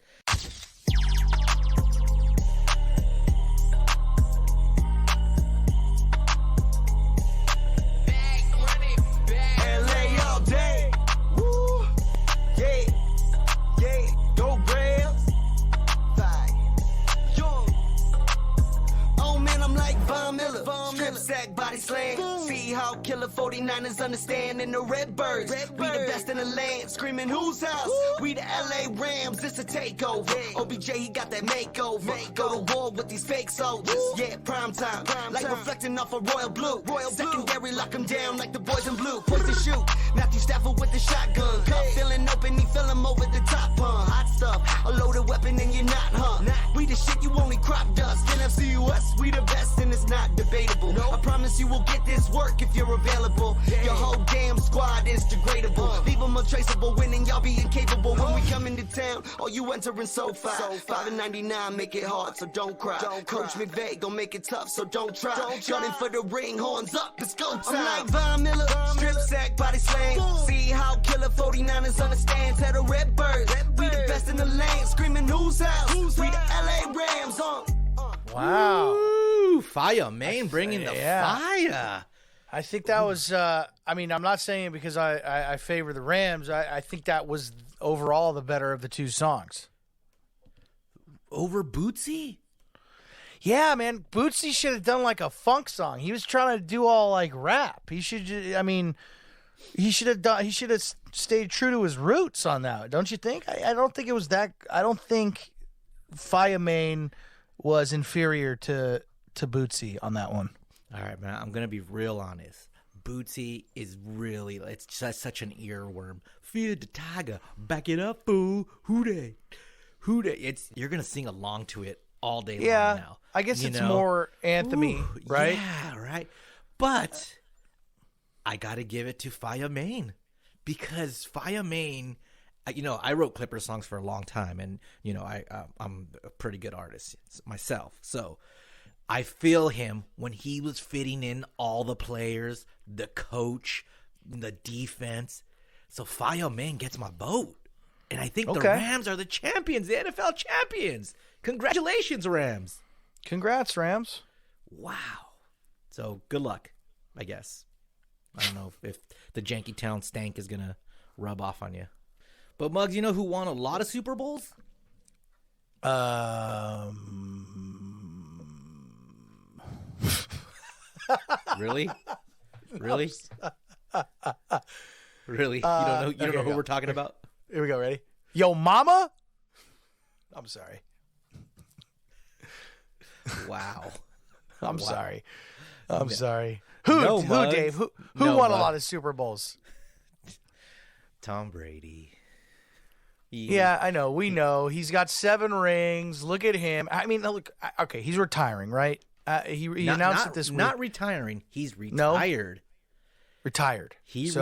49ers understand and the Redbirds. We the best in the land, screaming who's house? We the LA Rams, it's a takeover. OBJ, he got that makeover. Go to war with these fake soldiers. Yeah, prime time. Like reflecting off a royal blue. Secondary, lock them down like the boys in blue. Points to shoot. Matthew Stafford with the shotgun. Cup feeling open, he fill him over the top, hot stuff. A loaded weapon and you're not, We the shit, you only crop dust. NFC West, we the best and it's not debatable. I promise you will get this work if you're available. Your whole damn squad is degradable. Leave them untraceable, winning y'all be incapable. When we come into town, all you entering so far. 5.99 make it hard, so don't cry. Coach McVay gon' make it tough, so don't try. Shouting for the ring, horns up, it's go time. I'm like Von Miller, strip sack, body slam. See how killer 49ers understand. Tell the Redbirds, we the best in the land. Screaming who's house? We the LA Rams on. Wow. Ooh, fire, man, bringing the fire. I think that was, I mean, I'm not saying it because I favor the Rams. I think that was overall the better of the two songs. Over Bootsy? Yeah, man. Bootsy should have done like a funk song. He was trying to do all like rap. He should, he should have stayed true to his roots on that. Don't you think? I don't think it was that, I don't think Fire Main was inferior to Bootsy on that one. All right, man, I'm going to be real honest. Bootsy is really, it's just such an earworm. Feed the tiger, back it up, fool. Who they? You're going to sing along to it all day long now. I guess it's more anthem-y, right? Yeah, right. But I got to give it to Fire Main because Fire Main, I wrote Clipper songs for a long time, and, I'm a pretty good artist myself. So I feel him when he was fitting in all the players, the coach, the defense. So Fire Main gets my vote. And I think the Rams are the champions, the NFL champions. Congratulations, Rams. Congrats, Rams. Wow. So good luck, I guess. I don't know if the Janky Town stank is going to rub off on you. But, Muggs, you know who won a lot of Super Bowls? Really? Really? Really? You don't know who we're talking about? Here we go. Ready? Yo, mama? I'm sorry. Wow. I'm Wow. sorry. I'm sorry. Who, Dave? Who won a lot of Super Bowls? Tom Brady. Yeah, I know. We know. He's got 7 rings. Look at him. I mean, look. Okay, he's retiring, right? He announced it this week. Not retiring. He's retired. No? Retired. Retired. He's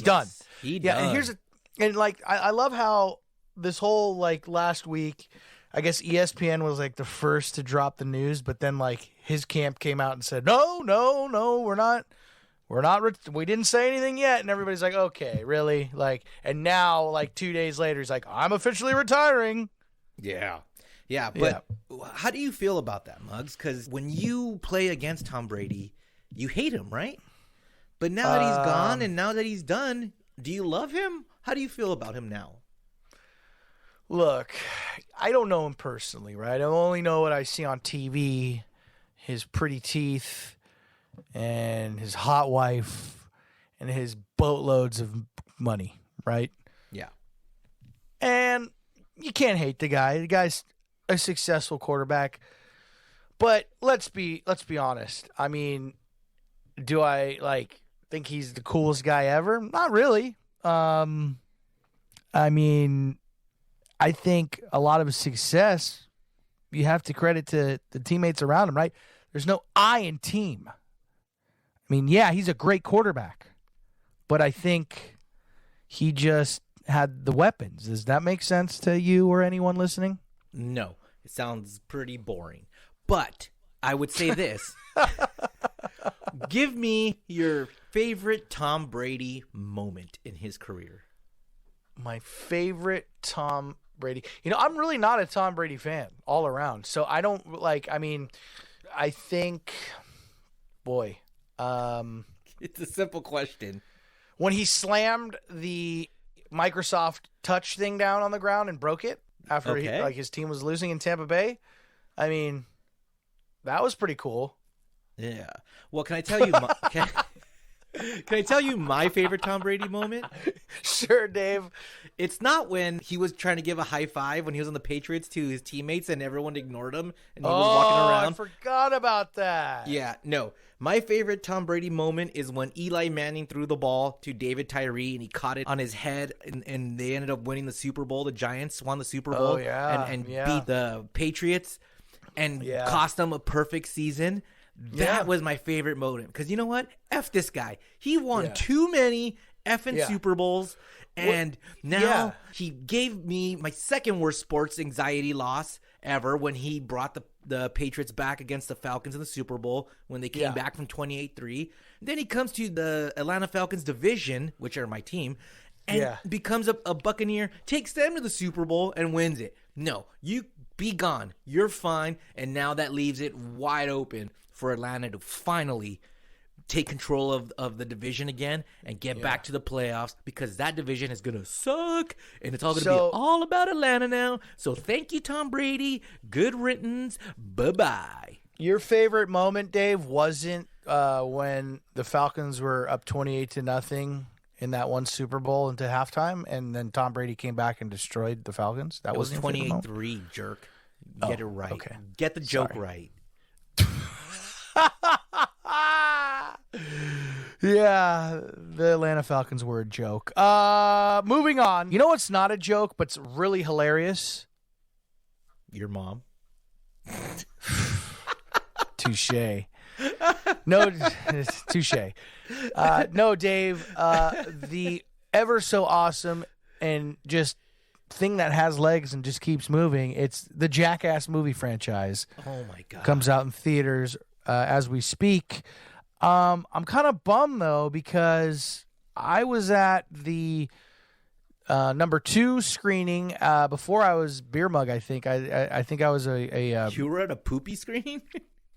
done. He's done. And I love how this whole last week, I guess ESPN was the first to drop the news, but then his camp came out and said, no, we didn't say anything yet, and everybody's like, okay, really? And now 2 days later, he's like, I'm officially retiring. Yeah, but how do you feel about that, Muggs? Because when you play against Tom Brady, you hate him, right? But now that he's gone and now that he's done, do you love him? How do you feel about him now? Look, I don't know him personally, right? I only know what I see on TV, his pretty teeth and his hot wife and his boatloads of money, right? Yeah. And you can't hate the guy. The guy's a successful quarterback. But let's be honest. I mean, do I think he's the coolest guy ever? Not really. I mean, I think a lot of his success you have to credit to the teammates around him, right? There's no I in team. I mean, yeah, he's a great quarterback, but I think he just had the weapons. Does that make sense to you or anyone listening? No, it sounds pretty boring. But I would say this. Give me your favorite Tom Brady moment in his career. My favorite Tom Brady. I'm really not a Tom Brady fan all around. So I don't I think, boy. It's a simple question. When he slammed the Microsoft Touch thing down on the ground and broke it after his team was losing in Tampa Bay, I mean, that was pretty cool. Yeah. Well, can I tell you? Can I tell you my favorite Tom Brady moment? Sure, Dave. It's not when he was trying to give a high five when he was on the Patriots to his teammates and everyone ignored him and he was walking around. I forgot about that. Yeah, no. My favorite Tom Brady moment is when Eli Manning threw the ball to David Tyree and he caught it on his head and they ended up winning the Super Bowl. The Giants won the Super Bowl and beat the Patriots and cost them a perfect season. That was my favorite moment because you know what? F this guy. He won too many effing Super Bowls. And now he gave me my second worst sports anxiety loss ever when he brought the Patriots back against the Falcons in the Super Bowl when they came back from 28-3. Then he comes to the Atlanta Falcons division, which are my team, and becomes a Buccaneer, takes them to the Super Bowl and wins it. No, you be gone. You're fine. And now that leaves it wide open for Atlanta to finally take control of the division again and get back to the playoffs because that division is going to suck and it's all going to be all about Atlanta now. So thank you, Tom Brady. Good riddance. Bye-bye. Your favorite moment, Dave, wasn't when the Falcons were up 28-0 in that one Super Bowl into halftime and then Tom Brady came back and destroyed the Falcons? That was 28-3, jerk. Get it right. Okay. Get the joke right. Yeah, the Atlanta Falcons were a joke. Moving on. You know what's not a joke, but's really hilarious? Your mom. Touche. No, touche. No, Dave. The ever so awesome and just thing that has legs and just keeps moving. It's the Jackass movie franchise. Oh my God. Comes out in theaters as we speak. I'm kind of bummed though because I was at the number 2 screening before I was Beer Mug. I think I think I was You were at a poopy screening?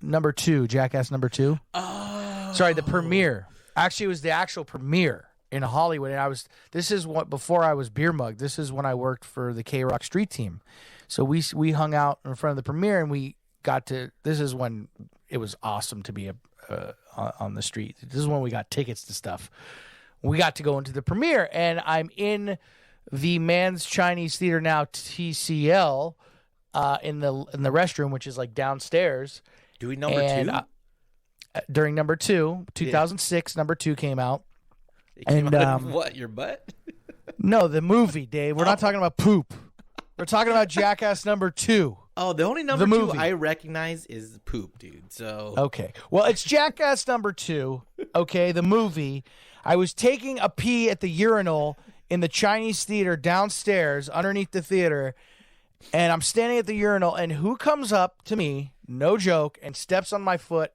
Number 2, Jackass number 2. Oh, sorry, the premiere. Actually, it was the actual premiere in Hollywood, and this is what before I was Beer Mug. This is when I worked for the K-Rock Street Team. So we hung out in front of the premiere, and we got to. This is when it was awesome to be on the street. This is when we got tickets to stuff. We got to go into the premiere, and I'm in the Man's Chinese Theater now, TCL, in the restroom, which is like downstairs. Doing number 2? During number 2, 2006, number 2 came out. It came out of what, your butt? No, the movie, Dave. We're not talking about poop. We're talking about Jackass number 2. Oh, the only number 2 I recognize is poop, dude. So okay. Well, it's Jackass number 2. Okay, the movie. I was taking a pee at the urinal in the Chinese theater downstairs underneath the theater, and I'm standing at the urinal, and who comes up to me, no joke, and steps on my foot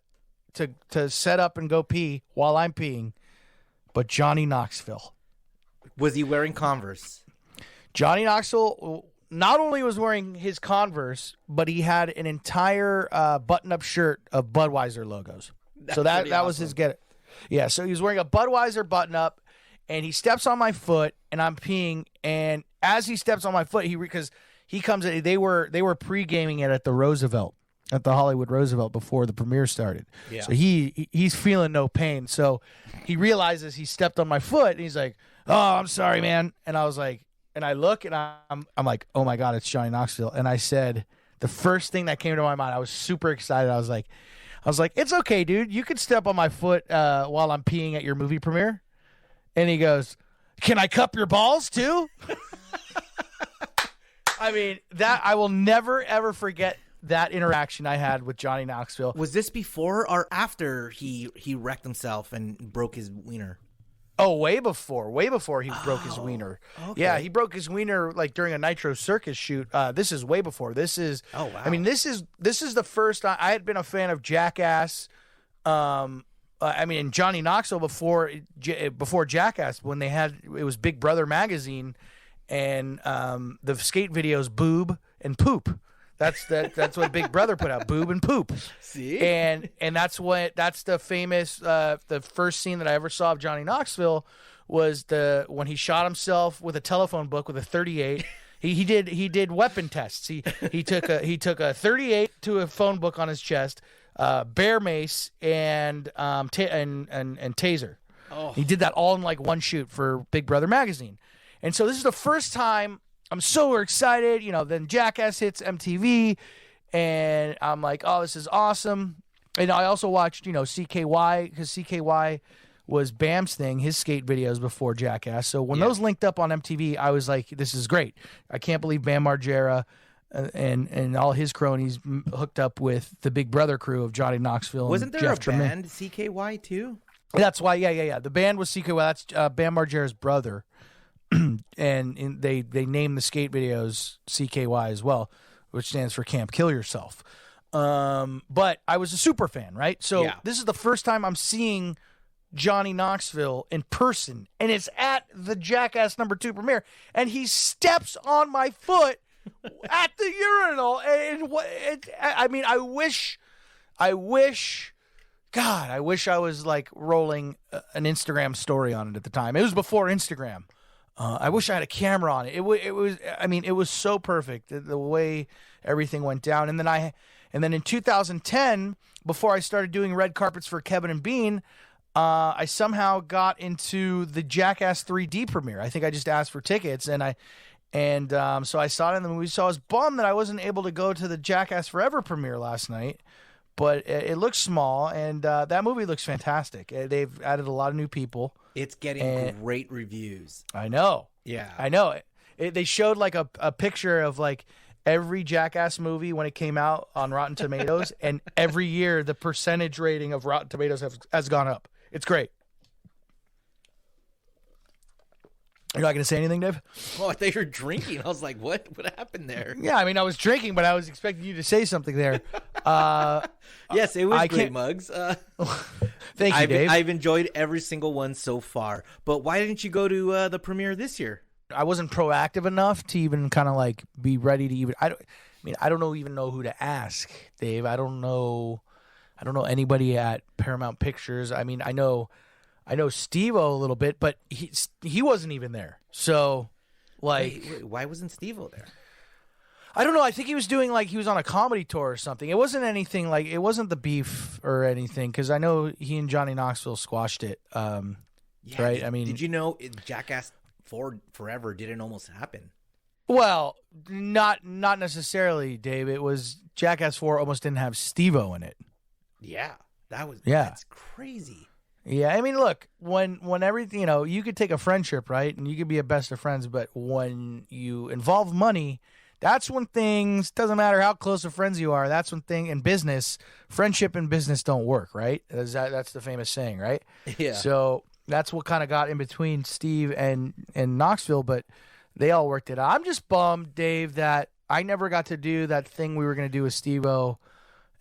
to set up and go pee while I'm peeing? But Johnny Knoxville. Was he wearing Converse? Johnny Knoxville not only was wearing his Converse, but he had an entire button-up shirt of Budweiser logos. So that was his get. Yeah, so he was wearing a Budweiser button-up, and he steps on my foot, and I'm peeing. And as he steps on my foot, because he comes in, they were pre-gaming it at the Roosevelt, at the Hollywood Roosevelt before the premiere started. Yeah. So he's feeling no pain. So he realizes he stepped on my foot, and he's like, "Oh, I'm sorry, man." And I was like, and I look, and I'm like, "Oh my God, it's Johnny Knoxville." And I said, the first thing that came to my mind, I was super excited. I was like, "It's okay, dude. You can step on my foot while I'm peeing at your movie premiere." And he goes, "Can I cup your balls too?" I mean, that I will never ever forget that interaction I had with Johnny Knoxville. Was this before or after he wrecked himself and broke his wiener? Oh, way before he broke his wiener. Okay. Yeah, he broke his wiener like during a Nitro Circus shoot. This is way before. This is. Oh wow. I mean, this is the first. I had been a fan of Jackass. I mean, and Johnny Knoxville before Jackass, when it was Big Brother magazine, and the skate videos Boob and Poop. That's what Big Brother put out, Boob and Poop. See? And that's the famous the first scene that I ever saw of Johnny Knoxville was when he shot himself with a telephone book with a .38. He did weapon tests. He took a .38 to a phone book on his chest, bear mace and taser. Oh. He did that all in like one shoot for Big Brother magazine. And so this is the first time I'm so excited. Then Jackass hits MTV, and I'm like, oh, this is awesome. And I also watched, CKY, because CKY was Bam's thing, his skate videos before Jackass. So when those linked up on MTV, I was like, this is great. I can't believe Bam Margera and all his cronies hooked up with the Big Brother crew of Johnny Knoxville. Wasn't and there Jeff a Tremaine. band, CKY, too? That's why, yeah. The band was CKY. That's Bam Margera's brother. and they named the skate videos CKY as well, which stands for Camp Kill Yourself. But I was a super fan, right? So this is the first time I'm seeing Johnny Knoxville in person, and it's at the Jackass #2 premiere, and he steps on my foot at the urinal. And I wish I was like rolling an Instagram story on it at the time. It was before Instagram. I wish I had a camera on it. It was so perfect, the way everything went down. And then in 2010, before I started doing red carpets for Kevin and Bean, I somehow got into the Jackass 3D premiere. I think I just asked for tickets, so I saw it in the movie. So I was bummed that I wasn't able to go to the Jackass Forever premiere last night. But it looks small, and that movie looks fantastic. They've added a lot of new people. It's getting great reviews. I know. Yeah. I know. They showed like a picture of like every Jackass movie when it came out on Rotten Tomatoes, and every year the percentage rating of Rotten Tomatoes has gone up. It's great. You're not going to say anything, Dave? Oh, I thought you were drinking. I was like, what? What happened there? Yeah, I was drinking, but I was expecting you to say something there. Yes, it was great, Muggs. Thank you, Dave. I've enjoyed every single one so far. But why didn't you go to the premiere this year? I wasn't proactive enough to even kind of like be ready to even. I don't even know who to ask, Dave. I don't know anybody at Paramount Pictures. I know Steve-O a little bit, but he wasn't even there. So, like, wait, why wasn't Steve-O there? I don't know. I think he was doing he was on a comedy tour or something. It wasn't anything it wasn't the beef or anything, because I know he and Johnny Knoxville squashed it. Right? Did you know Jackass Forever didn't almost happen? Well, not necessarily, Dave. It was Jackass 4 almost didn't have Steve-O in it. Yeah, that's crazy. Yeah, look, when everything, you could take a friendship, right? And you could be a best of friends, but when you involve money, that's when things, doesn't matter how close of friends you are, that's when in business, friendship and business don't work, right? That's the famous saying, right? Yeah. So that's what kind of got in between Steve and Knoxville, but they all worked it out. I'm just bummed, Dave, that I never got to do that thing we were going to do with Steve-O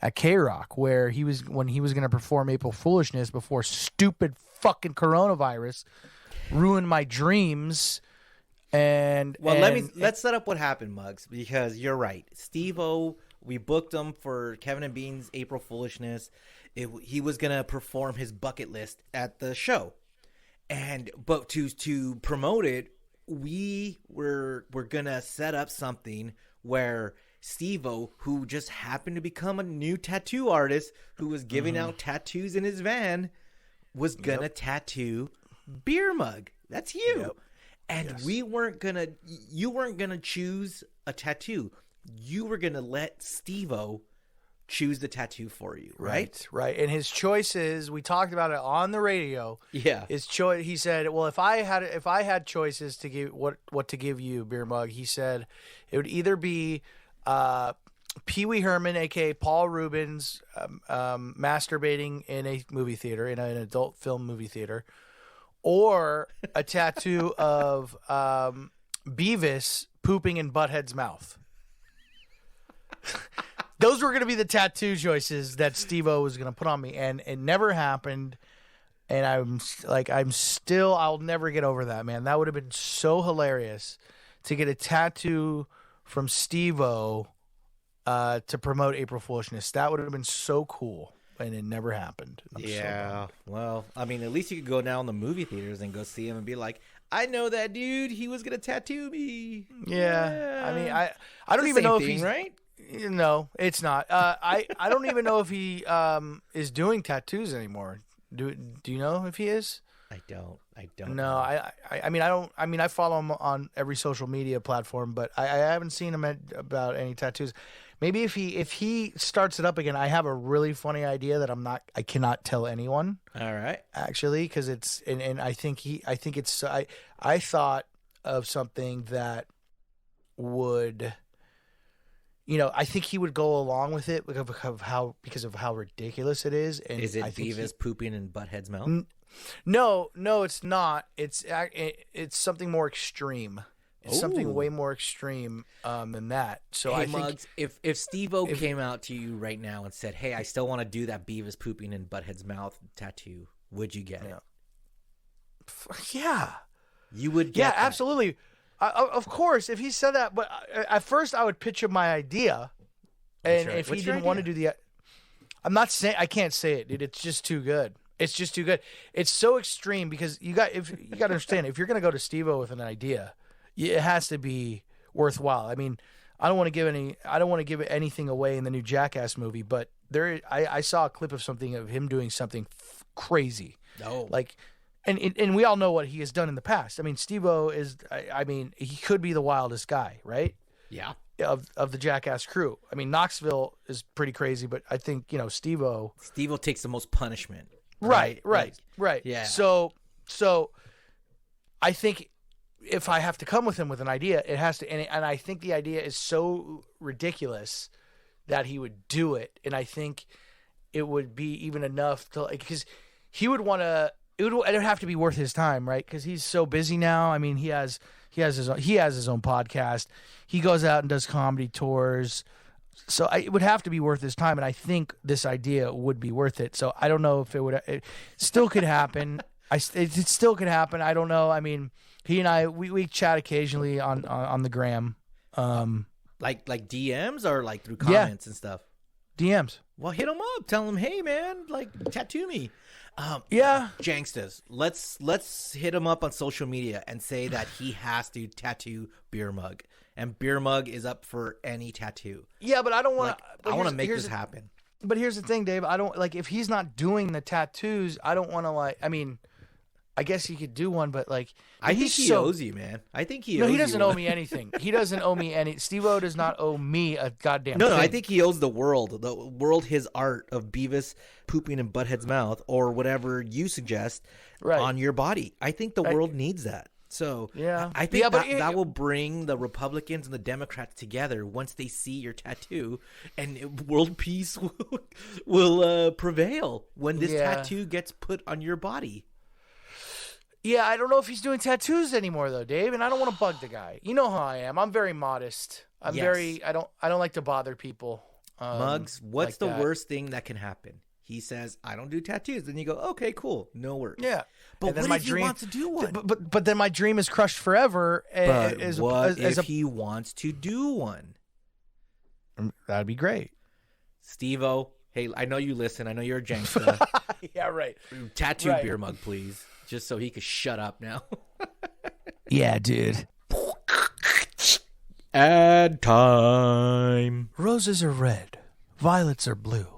at K-Rock, where when he was going to perform April Foolishness before stupid fucking coronavirus ruined my dreams. Let's set up what happened, Muggs, because you're right. Steve-O, we booked him for Kevin and Bean's April Foolishness. He was going to perform his bucket list at the show. But to promote it, we were going to set up something where Steve-O, who just happened to become a new tattoo artist who was giving out tattoos in his van, was going to tattoo Beer Mug. That's you. Yep. And you weren't going to choose a tattoo. You were going to let Steve-O choose the tattoo for you, right? Right. And his choices, we talked about it on the radio. Yeah. His choice, he said, well, if I had choices to give what to give you, Beer Mug, he said it would either be Pee Wee Herman, aka Paul Rubens, masturbating in a movie theater, in an adult film movie theater, or a tattoo of Beavis pooping in Butthead's mouth. Those were going to be the tattoo choices that Steve-O was going to put on me, and it never happened. And I'll never get over that, man. That would have been so hilarious to get a tattoo from Steve-O to promote April Foolishness. That would have been so cool, and it never happened. Yeah. Well, at least you could go down to the movie theaters and go see him and be like, I know that dude. He was going to tattoo me. Yeah. I don't even know if he's right. No, it's not. I don't even know if he is doing tattoos anymore. Do you know if he is? I I don't. No, know. I mean, I don't. I mean, I follow him on every social media platform, but I haven't seen him about any tattoos. Maybe if he starts it up again, I have a really funny idea that I cannot tell anyone. All right. Actually, because it's and I think it's I thought of something that would, I think he would go along with it because of how ridiculous it is. And Is it I think Beavis pooping in Butthead's mouth? No, it's not. It's something more extreme. It's something way more extreme than that. So Hey, I think Muggs, if Steve-O came out to you right now and said, "Hey, I still want to do that Beavis pooping in Butthead's mouth tattoo," would you get it? Yeah, you would. Get yeah, that. absolutely. Of course, if he said that, but at first I would pitch him my idea, and if he didn't want to do I'm not saying I can't say it, dude. It's just too good. It's just too good. It's so extreme because you got to understand, if you're gonna go to Steve-O with an idea, it has to be worthwhile. I mean, I don't want to give anything away in the new Jackass movie, but I saw a clip of him doing something crazy. No, like, and we all know what he has done in the past. I mean, Steve-O is. I mean, he could be the wildest guy, right? Yeah. Of the Jackass crew. I mean, Knoxville is pretty crazy, but I think Steve-O takes the most punishment. Right. Yeah. So I think if I have to come with him with an idea, it has to, and I think the idea is so ridiculous that he would do it, and I think it would be even enough to, like, because he would want to. It would have to be worth his time, right? Because he's so busy now. I mean, he has his own podcast. He goes out and does comedy tours. So it would have to be worth his time, and I think this idea would be worth it. So I don't know if it would. It still could happen. It still could happen. I don't know. I mean, he and I we chat occasionally on the gram. Like DMs or like through comments and stuff. DMs. Well, hit him up. Tell him, hey man, like tattoo me. Yeah, Janksters. Let's hit him up on social media and say that he has to tattoo Beer Mug. And Beer Mug is up for any tattoo. Yeah, but I don't want to. I want to make this happen. But here's the thing, Dave. I don't like if he's not doing the tattoos. I don't want to I mean, I guess he could do one, but like I think he owes you, man. I think he. No, he doesn't owe me anything. He doesn't owe me any. Steve-O does not owe me a goddamn. No, thing. I think he owes the world his art of Beavis pooping in Butthead's mouth or whatever you suggest on your body. I think the world needs that. So yeah, I think that will bring the Republicans and the Democrats together once they see your tattoo, and world peace will prevail when this tattoo gets put on your body. Yeah, I don't know if he's doing tattoos anymore though, Dave, and I don't want to bug the guy. You know how I am. I'm very modest. I don't like to bother people. Muggs, what's the worst thing that can happen? He says, I don't do tattoos. Then you go, okay, cool. No worries. Yeah. But what if he wants to do one? But then my dream is crushed forever. But what if he wants to do one? That'd be great. Steve-O, hey, I know you listen. I know you're a Janksta. Yeah, right. Tattoo Beer Mug, please. Just so he could shut up now. Yeah, dude. Ad time. Roses are red. Violets are blue.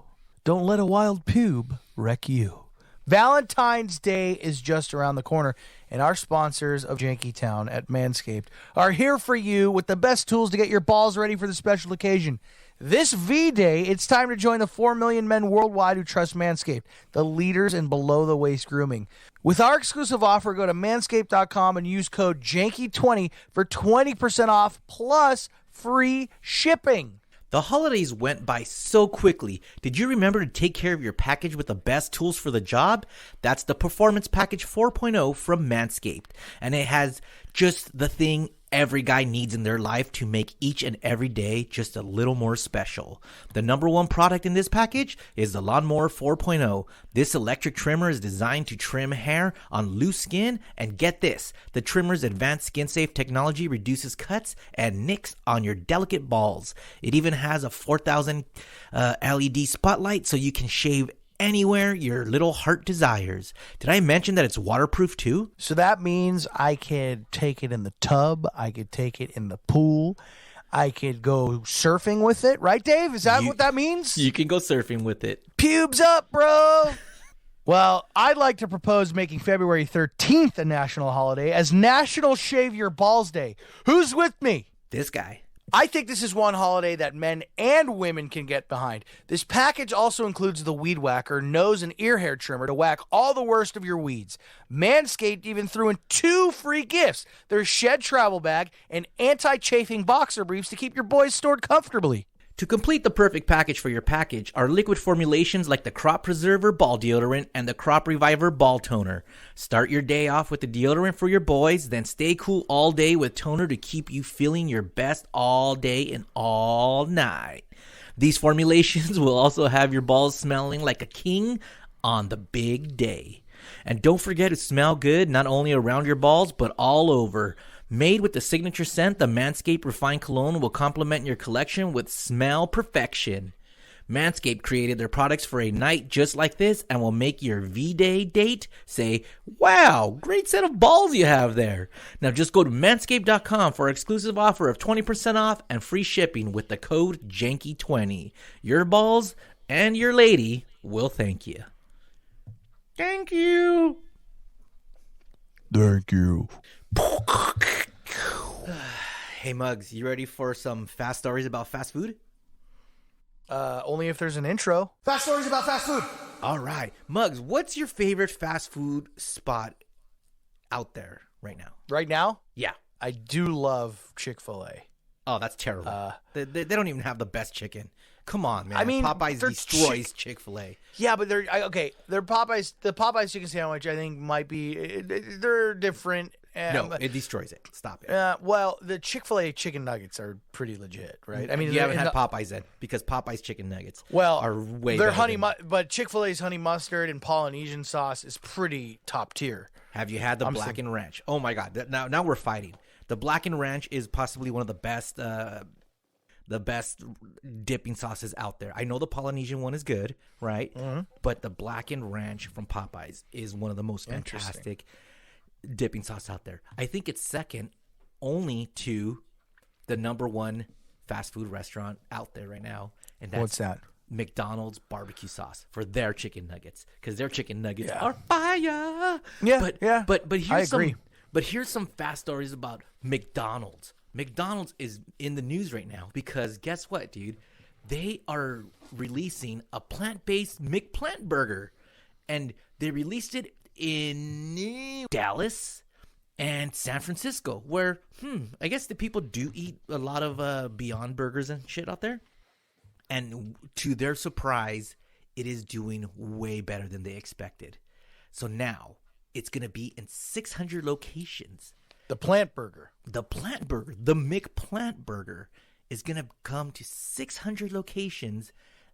Don't let a wild pube wreck you. Valentine's Day is just around the corner, and our sponsors of Jankytown at Manscaped are here for you with the best tools to get your balls ready for the special occasion. This V-Day, it's time to join the 4 million men worldwide who trust Manscaped, the leaders in below-the-waist grooming. With our exclusive offer, go to manscaped.com and use code JANKY20 for 20% off plus free shipping. The holidays went by so quickly. Did you remember to take care of your package with the best tools for the job? That's the Performance Package 4.0 from Manscaped. And it has just the thing every guy needs in their life to make each and every day just a little more special. The number one product in this package is the Lawnmower 4.0. This electric trimmer is designed to trim hair on loose skin, and get this, the trimmer's advanced skin-safe technology reduces cuts and nicks on your delicate balls. It even has a 4,000 LED spotlight so you can shave anywhere your little heart desires. Did I mention that it's waterproof too? So that means I could take it in the tub, I could take it in the pool, I could go surfing with it, right, Dave? Is that what that means? You can go surfing with it. Pubes up, bro! Well, I'd like to propose making February 13th a national holiday as National Shave Your Balls Day. Who's with me? This guy. I think this is one holiday that men and women can get behind. This package also includes the Weed Whacker nose and ear hair trimmer to whack all the worst of your weeds. Manscaped even threw in 2 free gifts. Their Shed travel bag and anti-chafing boxer briefs to keep your boys stored comfortably. To complete the perfect package for your package are liquid formulations like the Crop Preserver Ball Deodorant and the Crop Reviver Ball Toner. Start your day off with the deodorant for your boys, then stay cool all day with toner to keep you feeling your best all day and all night. These formulations will also have your balls smelling like a king on the big day. And don't forget to smell good not only around your balls but all over. Made with the signature scent, the Manscaped Refined Cologne will complement your collection with smell perfection. Manscaped created their products for a night just like this and will make your V-Day date say, wow, great set of balls you have there. Now just go to manscaped.com for an exclusive offer of 20% off and free shipping with the code JANKY20. Your balls and your lady will thank you. Thank you. Thank you. Hey Muggs, you ready for some fast stories about fast food? Only if there's an intro. Fast stories about fast food. All right. Muggs, what's your favorite fast food spot out there right now? Right now, Yeah. I do love Chick-fil-A. Oh, that's terrible. They don't even have the best chicken. Come on, man. I mean, Popeyes they're destroys Chick-fil-A. Yeah, but they're Popeyes. The Popeyes chicken sandwich, I think, might be. They're different. No, it destroys it. Stop it. Well, the Chick-fil-A chicken nuggets are pretty legit, right? I mean, you haven't had Popeyes then, because Popeyes chicken nuggets are way they're better honey, than- but Chick-fil-A's honey mustard and Polynesian sauce is pretty top tier. Have you had the Black and Ranch? Oh my God! Now we're fighting. The Black and Ranch is possibly one of the best dipping sauces out there. I know the Polynesian one is good, right? Mm-hmm. But the Black and Ranch from Popeyes is one of the most fantastic dipping sauce out there. I think it's second only to the number one fast food restaurant out there right now, and that's What's that? McDonald's barbecue sauce for their chicken nuggets, because their chicken nuggets are fire. Yeah, But here's I agree. here's some fast stories about McDonald's. McDonald's is in the news right now because guess what, dude? They are releasing a plant-based McPlant burger, and they released it in Dallas and San Francisco, where I guess the people do eat a lot of Beyond Burgers and shit out there. And to their surprise, it is doing way better than they expected. So now it's going to be in 600 locations. The plant burger. The plant burger, the McPlant burger, is going to come to 600 locations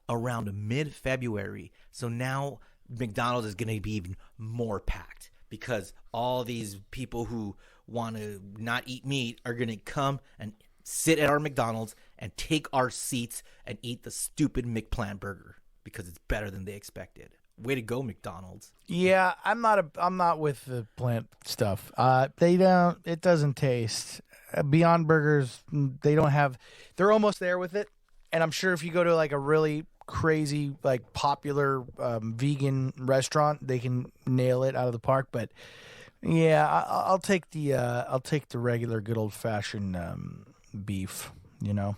around mid-February. So now McDonald's is going to be even more packed because all these people who want to not eat meat are going to come and sit at our McDonald's and take our seats and eat the stupid McPlant burger because it's better than they expected. Way to go, McDonald's. Yeah, I'm not with the plant stuff. It doesn't taste. Beyond Burgers, they're almost there with it. And I'm sure if you go to like a really crazy, like popular vegan restaurant, they can nail it out of the park. But yeah, I'll take the regular good old fashioned beef. You know,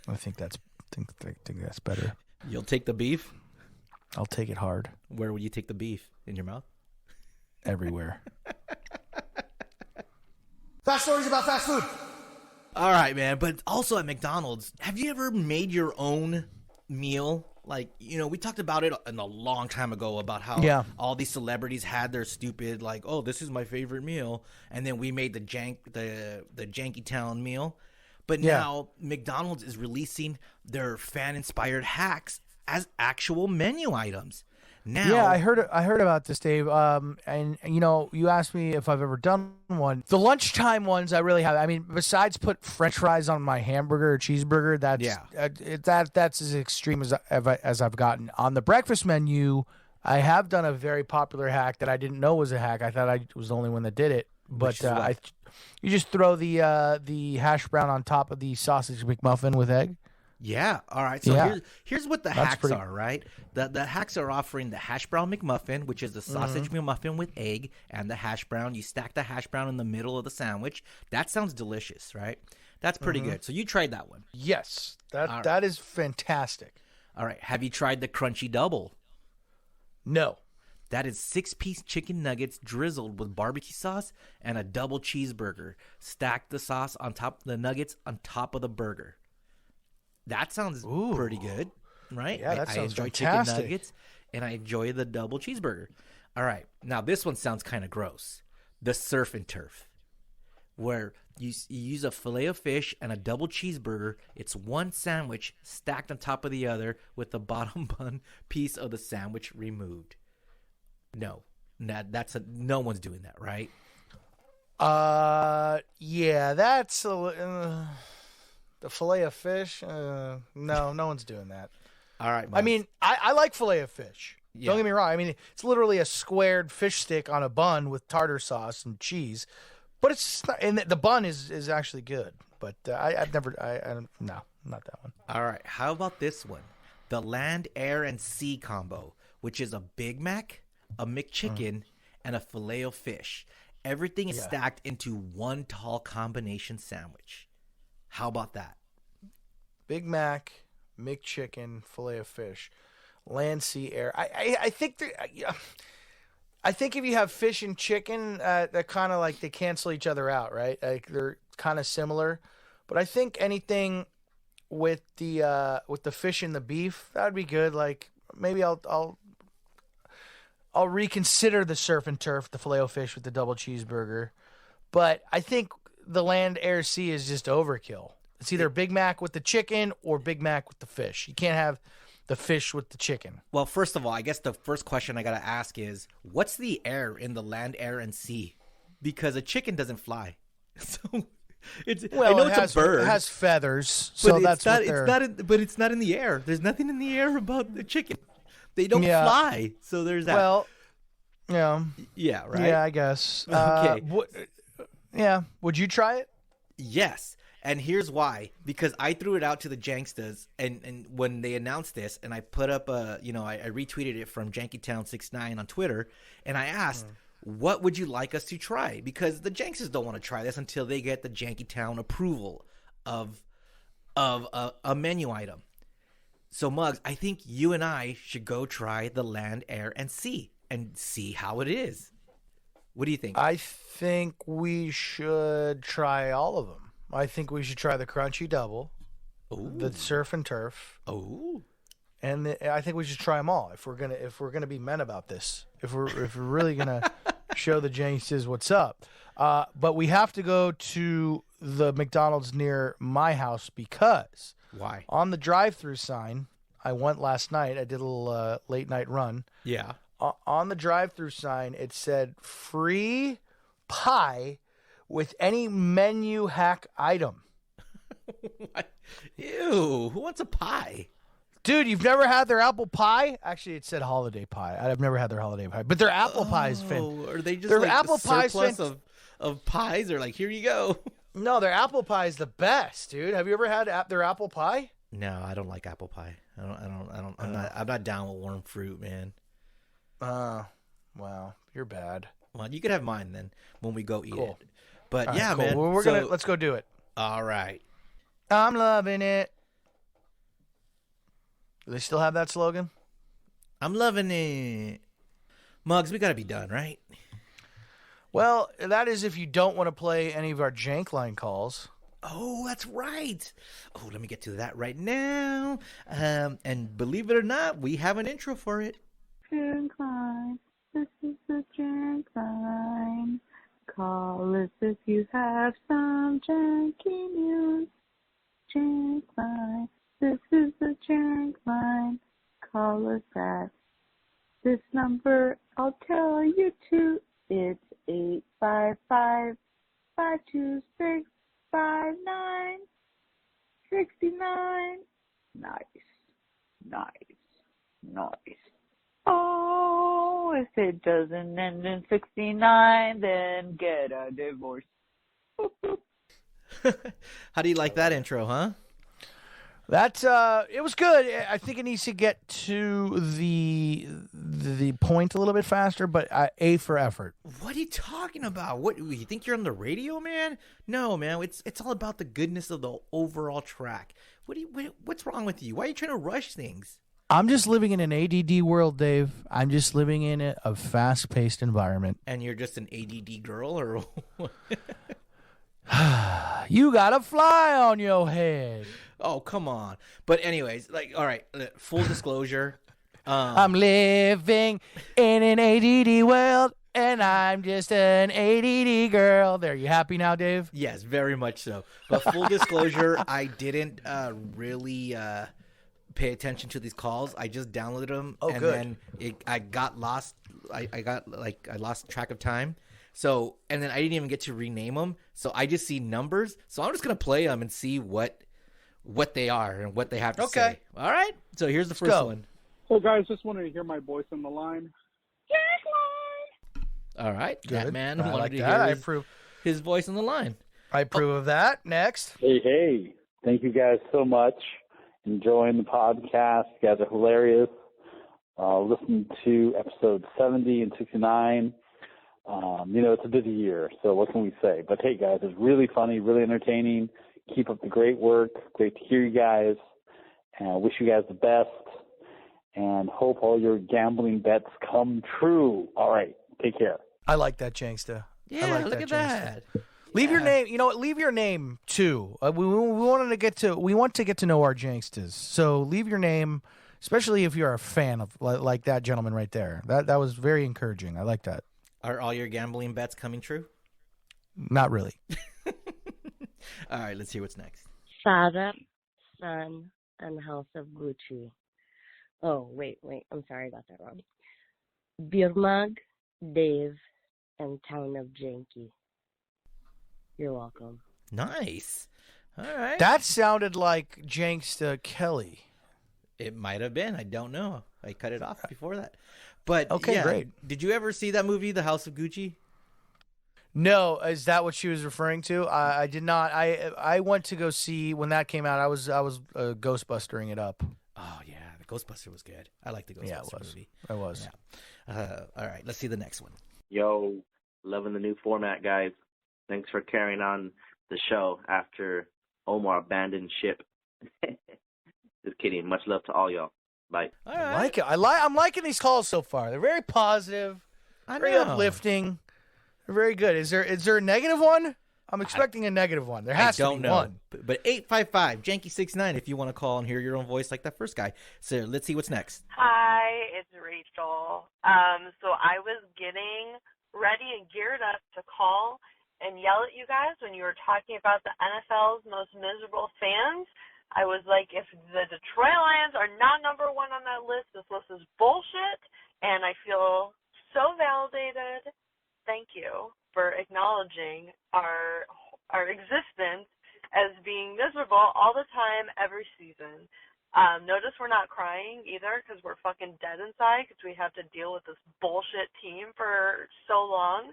I think that's better. You'll take the beef? I'll take it hard. Where will you take the beef? In your mouth? Everywhere. Fast stories about fast food. All right, man. But also at McDonald's, have you ever made your own meal? Like, you know, we talked about it a long time ago about how all these celebrities had their stupid, like, oh, this is my favorite meal. And then we made the Janky Town meal. But now McDonald's is releasing their fan-inspired hacks as actual menu items. Now, yeah, I heard about this, Dave. And you know, you asked me if I've ever done one. The lunchtime ones, I really have. I mean, besides put French fries on my hamburger or cheeseburger, that's as extreme as I've gotten. On the breakfast menu, I have done a very popular hack that I didn't know was a hack. I thought I was the only one that did it. But you just throw the hash brown on top of the sausage McMuffin with egg. Yeah. All right. So Yeah. here's what the That's hacks are, right? The hacks are offering the hash brown McMuffin, which is the sausage McMuffin with egg and the hash brown. You stack the hash brown in the middle of the sandwich. That sounds delicious, right? That's pretty good. So you tried that one. Yes, that is fantastic. All right. Have you tried the crunchy double? No. That is 6-piece chicken nuggets drizzled with barbecue sauce and a double cheeseburger. Stack the sauce on top of the nuggets on top of the burger. That sounds pretty good, right? Yeah, that I sounds enjoy fantastic. chicken nuggets, and I enjoy the double cheeseburger. All right. Now, this one sounds kind of gross. The surf and turf, where you use a filet of fish and a double cheeseburger. It's one sandwich stacked on top of the other with the bottom bun piece of the sandwich removed. No, no one's doing that, right? Yeah, that's the filet of fish. No one's doing that. All right. I mean, I like filet of fish. Yeah. Don't get me wrong. I mean, it's literally a squared fish stick on a bun with tartar sauce and cheese, but it's not, and the bun is actually good. But I've never, no, not that one. All right. How about this one? The land, air, and sea combo, which is a Big Mac, a McChicken, and a filet of fish. Everything is stacked into one tall combination sandwich. How about that? Big Mac, McChicken, filet of fish, land, sea, air. I think I think if you have fish and chicken, they're kind of like they cancel each other out, right? Like they're kind of similar. But I think anything with the fish and the beef, that would be good. Like maybe I'll reconsider the surf and turf, the filet o fish with the double cheeseburger. But I think the land, air, sea is just overkill. It's either Big Mac with the chicken or Big Mac with the fish. You can't have the fish with the chicken. Well, first of all, I guess the first question I got to ask is, what's the air in the land, air, and sea? Because a chicken doesn't fly. So it's I know it's a bird. It has feathers, so that's not, what they're... but it's not in the air. There's nothing in the air about the chicken. They don't fly. So there's that. Well, yeah. Yeah, right? Yeah, I guess. Okay. Yeah. Would you try it? Yes. And here's why. Because I threw it out to the Janksters, and when they announced this, and I put up I retweeted it from JankyTown69 on Twitter, and I asked, what would you like us to try? Because the Janksters don't want to try this until they get the JankyTown approval of a menu item. So, Muggs, I think you and I should go try the land, air, and sea and see how it is. What do you think? I think we should try all of them. I think we should try the crunchy double, the surf and turf. And I think we should try them all if we're gonna be men about this. If we're really gonna show the Janksters what's up. But we have to go to the McDonald's near my house because why? On the drive-through sign, I went last night. I did a little late night run. Yeah. On the drive-through sign, it said free pie with any menu hack item. Ew, who wants a pie? Dude, you've never had their apple pie? Actually, it said holiday pie. I've never had their holiday pie, but their apple pie is fantastic. Are they just their like apple the surplus of pies? Or like, here you go. No, their apple pie is the best, dude. Have you ever had their apple pie? No, I don't like apple pie. I'm not down with warm fruit, man. Wow, you're bad. Well, you could have mine then when we go eat it. But all yeah, right, cool. man. Well, let's go do it. All right. I'm loving it. Do they still have that slogan? I'm loving it. Muggs, we got to be done, right? Well, that is if you don't want to play any of our Jank Line calls. Oh, that's right. Oh, let me get to that right now. And believe it or not, we have an intro for it. Jank Line, this is the Jank Line. Call us if you have some janky news. Jank Line, this is the Jank Line. Call us at this number. I'll tell you too. It's 855-526-5969. Nice. Oh, if it doesn't end in 69, then get a divorce. How do you like that intro, huh? That it was good. I think it needs to get to the point a little bit faster, but A for effort. What are you talking about? What you think you're on the radio, man? No, man. It's all about the goodness of the overall track. What's wrong with you? Why are you trying to rush things? I'm just living in an ADD world, Dave. I'm just living in a fast-paced environment. And you're just an ADD girl, or what? You got a fly on your head. Oh, come on. But anyways, like, all right, full disclosure. I'm living in an ADD world, and I'm just an ADD girl. There, you happy now, Dave? Yes, very much so. But full disclosure, I didn't really pay attention to these calls. I just downloaded them. Oh, and good. Then I got lost. I lost track of time. So, and then I didn't even get to rename them. So I just see numbers. So I'm just going to play them and see what they are and what they have to say. All right. So here's the first one. So, guys, just wanted to hear my voice on the line. All right. Good. That man I wanted like to that. I hear approve. his voice on the line. I approve of that. Next. Hey. Thank you guys so much. Enjoying the podcast. You guys are hilarious. Listen to episode 70 and 69. It's a busy year, so what can we say? But, hey, guys, it's really funny, really entertaining. Keep up the great work. Great to hear you guys. And I wish you guys the best. And hope all your gambling bets come true. All right. Take care. I like that, Janksta. Yeah, I like look at Janksta. that. Leave your name. You know what? Leave your name too. We want to get to know our Jankstas. So leave your name, especially if you're a fan of like that gentleman right there. That was very encouraging. I like that. Are all your gambling bets coming true? Not really. All right, let's hear what's next. Father, Son, and House of Gucci. Oh, wait. I'm sorry, I got that wrong. Birmag, Dave, and Town of Janky. You're welcome. Nice. All right. That sounded like Janksta Kelly. It might have been. I don't know. I cut it off before that. But okay, yeah, great. Did you ever see that movie, The House of Gucci? No, is that what she was referring to? I did not. I went to go see when that came out. I was Ghostbustering it up. Oh yeah, the Ghostbuster was good. I like the Ghostbuster movie. I was. Yeah. All right, let's see the next one. Yo, loving the new format, guys. Thanks for carrying on the show after Omar abandoned ship. Just kidding. Much love to all y'all. Bye. All right. I like it. I'm liking these calls so far. They're very positive, very uplifting. They're very good. Is there a negative one? I'm expecting a negative one. There has to be one. But 855 Janky69 if you want to call and hear your own voice like that first guy. So let's see what's next. Hi, it's Rachel. So I was getting ready and geared up to call and yell at you guys when you were talking about the NFL's most miserable fans. I was like, if the Detroit Lions are not number one on that list, this list is bullshit, and I feel so validated. Thank you for acknowledging our existence as being miserable all the time, every season. Notice we're not crying either because we're fucking dead inside because we have to deal with this bullshit team for so long.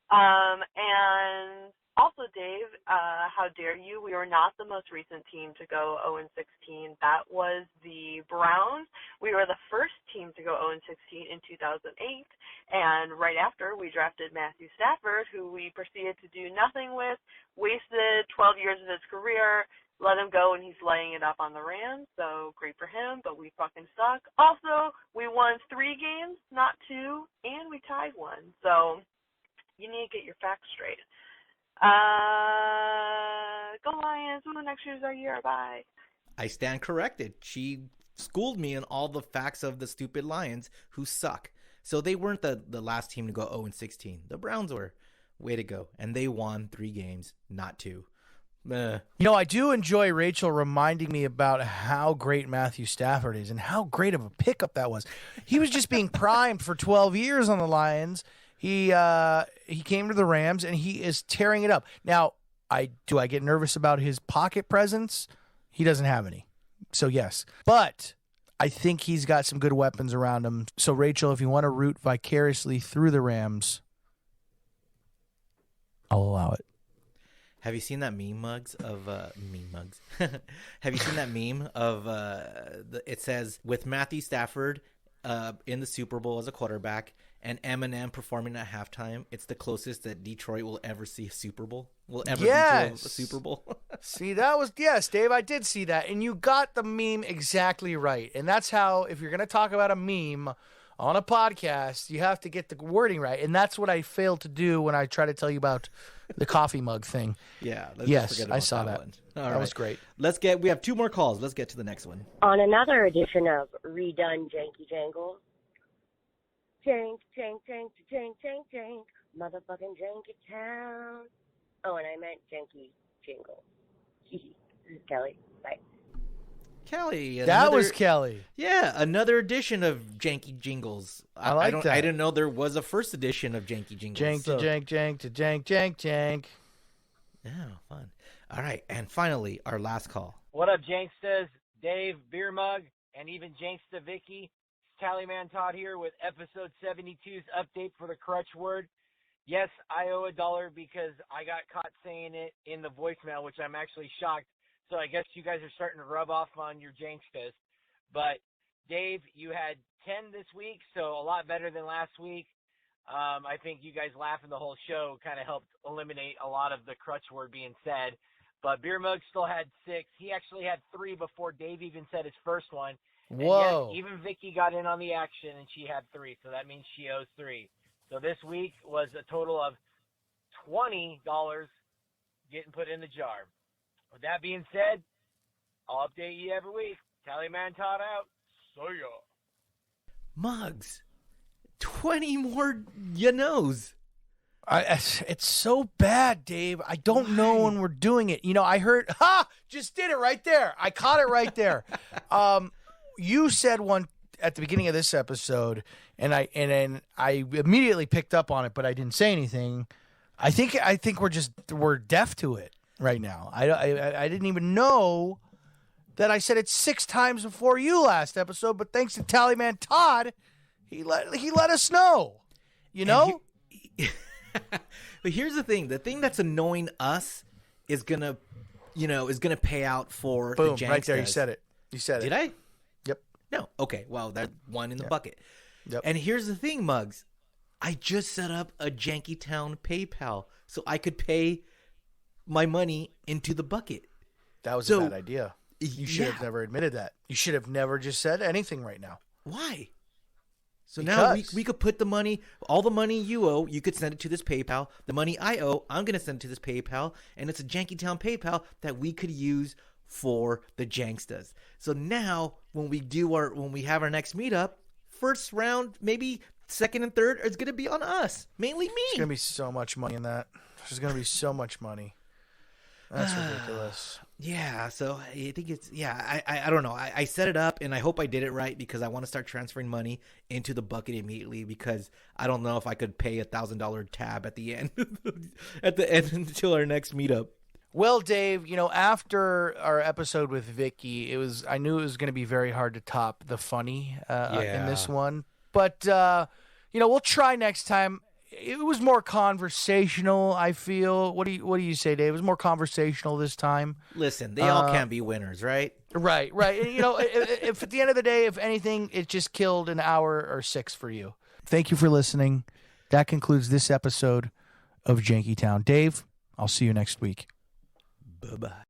And also, Dave, how dare you? We were not the most recent team to go 0-16. That was the Browns. We were the first team to go 0-16 in 2008. And right after, we drafted Matthew Stafford, who we proceeded to do nothing with, wasted 12 years of his career, let him go, and he's laying it up on the Rams. So great for him, but we fucking suck. Also, we won 3 games, not 2, and we tied 1. So you need to get your facts straight. Go Lions. Ooh, next year's our year. Bye. I stand corrected. She schooled me in all the facts of the stupid Lions who suck. So they weren't the last team to go 0-16. The Browns were. Way to go. And they won 3 games, not 2. You know, I do enjoy Rachel reminding me about how great Matthew Stafford is and how great of a pickup that was. He was just being primed for 12 years on the Lions. He came to the Rams, and he is tearing it up. Now, do I get nervous about his pocket presence? He doesn't have any. So, yes. But I think he's got some good weapons around him. So, Rachel, if you want to root vicariously through the Rams, I'll allow it. Have you seen that meme mugs of meme mugs? Have you seen that meme of it says with Matthew Stafford in the Super Bowl as a quarterback and Eminem performing at halftime? It's the closest that Detroit will ever see a Super Bowl. Will ever be to a Super Bowl. See, that was yes, Dave. I did see that, and you got the meme exactly right. And that's how, if you're going to talk about a meme on a podcast, you have to get the wording right. And that's what I failed to do when I tried to tell you about the coffee mug thing. Yeah. Yes, I saw that. One. That was great. We have 2 more calls. Let's get to the next one. On another edition of Redone Janky Jangle. Jank, jank, jank, jank, jank, jank. Motherfucking Janky Town. Oh, and I meant Janky Jingle. This is Kelly. Bye. Kelly. That was Kelly. Yeah, another edition of Janky Jingles. I like that. I didn't know there was a first edition of Janky Jingles. Jank to jank, jank to jank, jank, jank. Yeah, fun. All right, and finally, our last call. What up, Jankstas? Dave, Beer Mug, and even Janksta Vicky. Tallyman Todd here with episode 72's update for the crutch word. Yes, I owe $1 because I got caught saying it in the voicemail, which I'm actually shocked. So I guess you guys are starting to rub off on your Jankstas. But, Dave, you had 10 this week, so a lot better than last week. I think you guys laughing the whole show kind of helped eliminate a lot of the crutch word being said. But Beer Mug still had 6. He actually had 3 before Dave even said his first one. And Whoa. yes, even Vicky got in on the action, and she had 3, so that means she owes 3. So this week was a total of $20 getting put in the jar. With that being said, I'll update you every week. Tallyman Todd out. See ya. Mugs. 20 more knows. It's so bad, Dave. I don't know when we're doing it. You know, I heard, just did it right there. I caught it right there. You said one at the beginning of this episode, and then I immediately picked up on it, but I didn't say anything. I think we're deaf to it right now. I didn't even know that I said it 6 times before you last episode, but thanks to Tallyman Todd, he let us know. You know? But here's the thing that's annoying us is gonna pay out for Boom, the Jankstas. right there. You said it. Did I? Yep. No. Okay. Well, that's one in the bucket. Yep. And here's the thing, Mugs. I just set up a Janky Town PayPal so I could pay my money into the bucket. That was a bad idea. You should have never admitted that. You should have never just said anything right now. Why? So now we could put the money, all the money you owe, you could send it to this PayPal. The money I owe, I'm going to send it to this PayPal. And it's a Janky Town PayPal that we could use for the Jankstas. So now when we have our next meetup, first round, maybe second and third, is going to be on us. Mainly me. There's going to be so much money in that. There's going to be so much money. That's ridiculous. Yeah, so I think it's I don't know. I set it up and I hope I did it right because I want to start transferring money into the bucket immediately because I don't know if I could pay $1,000 tab at the end until our next meetup. Well, Dave, after our episode with Vicky, I knew it was going to be very hard to top the funny in this one. But we'll try next time. It was more conversational, I feel. What do you say, Dave? It was more conversational this time. Listen, they all can't be winners, right? Right. And, if at the end of the day, if anything, it just killed an hour or 6 for you. Thank you for listening. That concludes this episode of Janky Town. Dave, I'll see you next week. Bye-bye.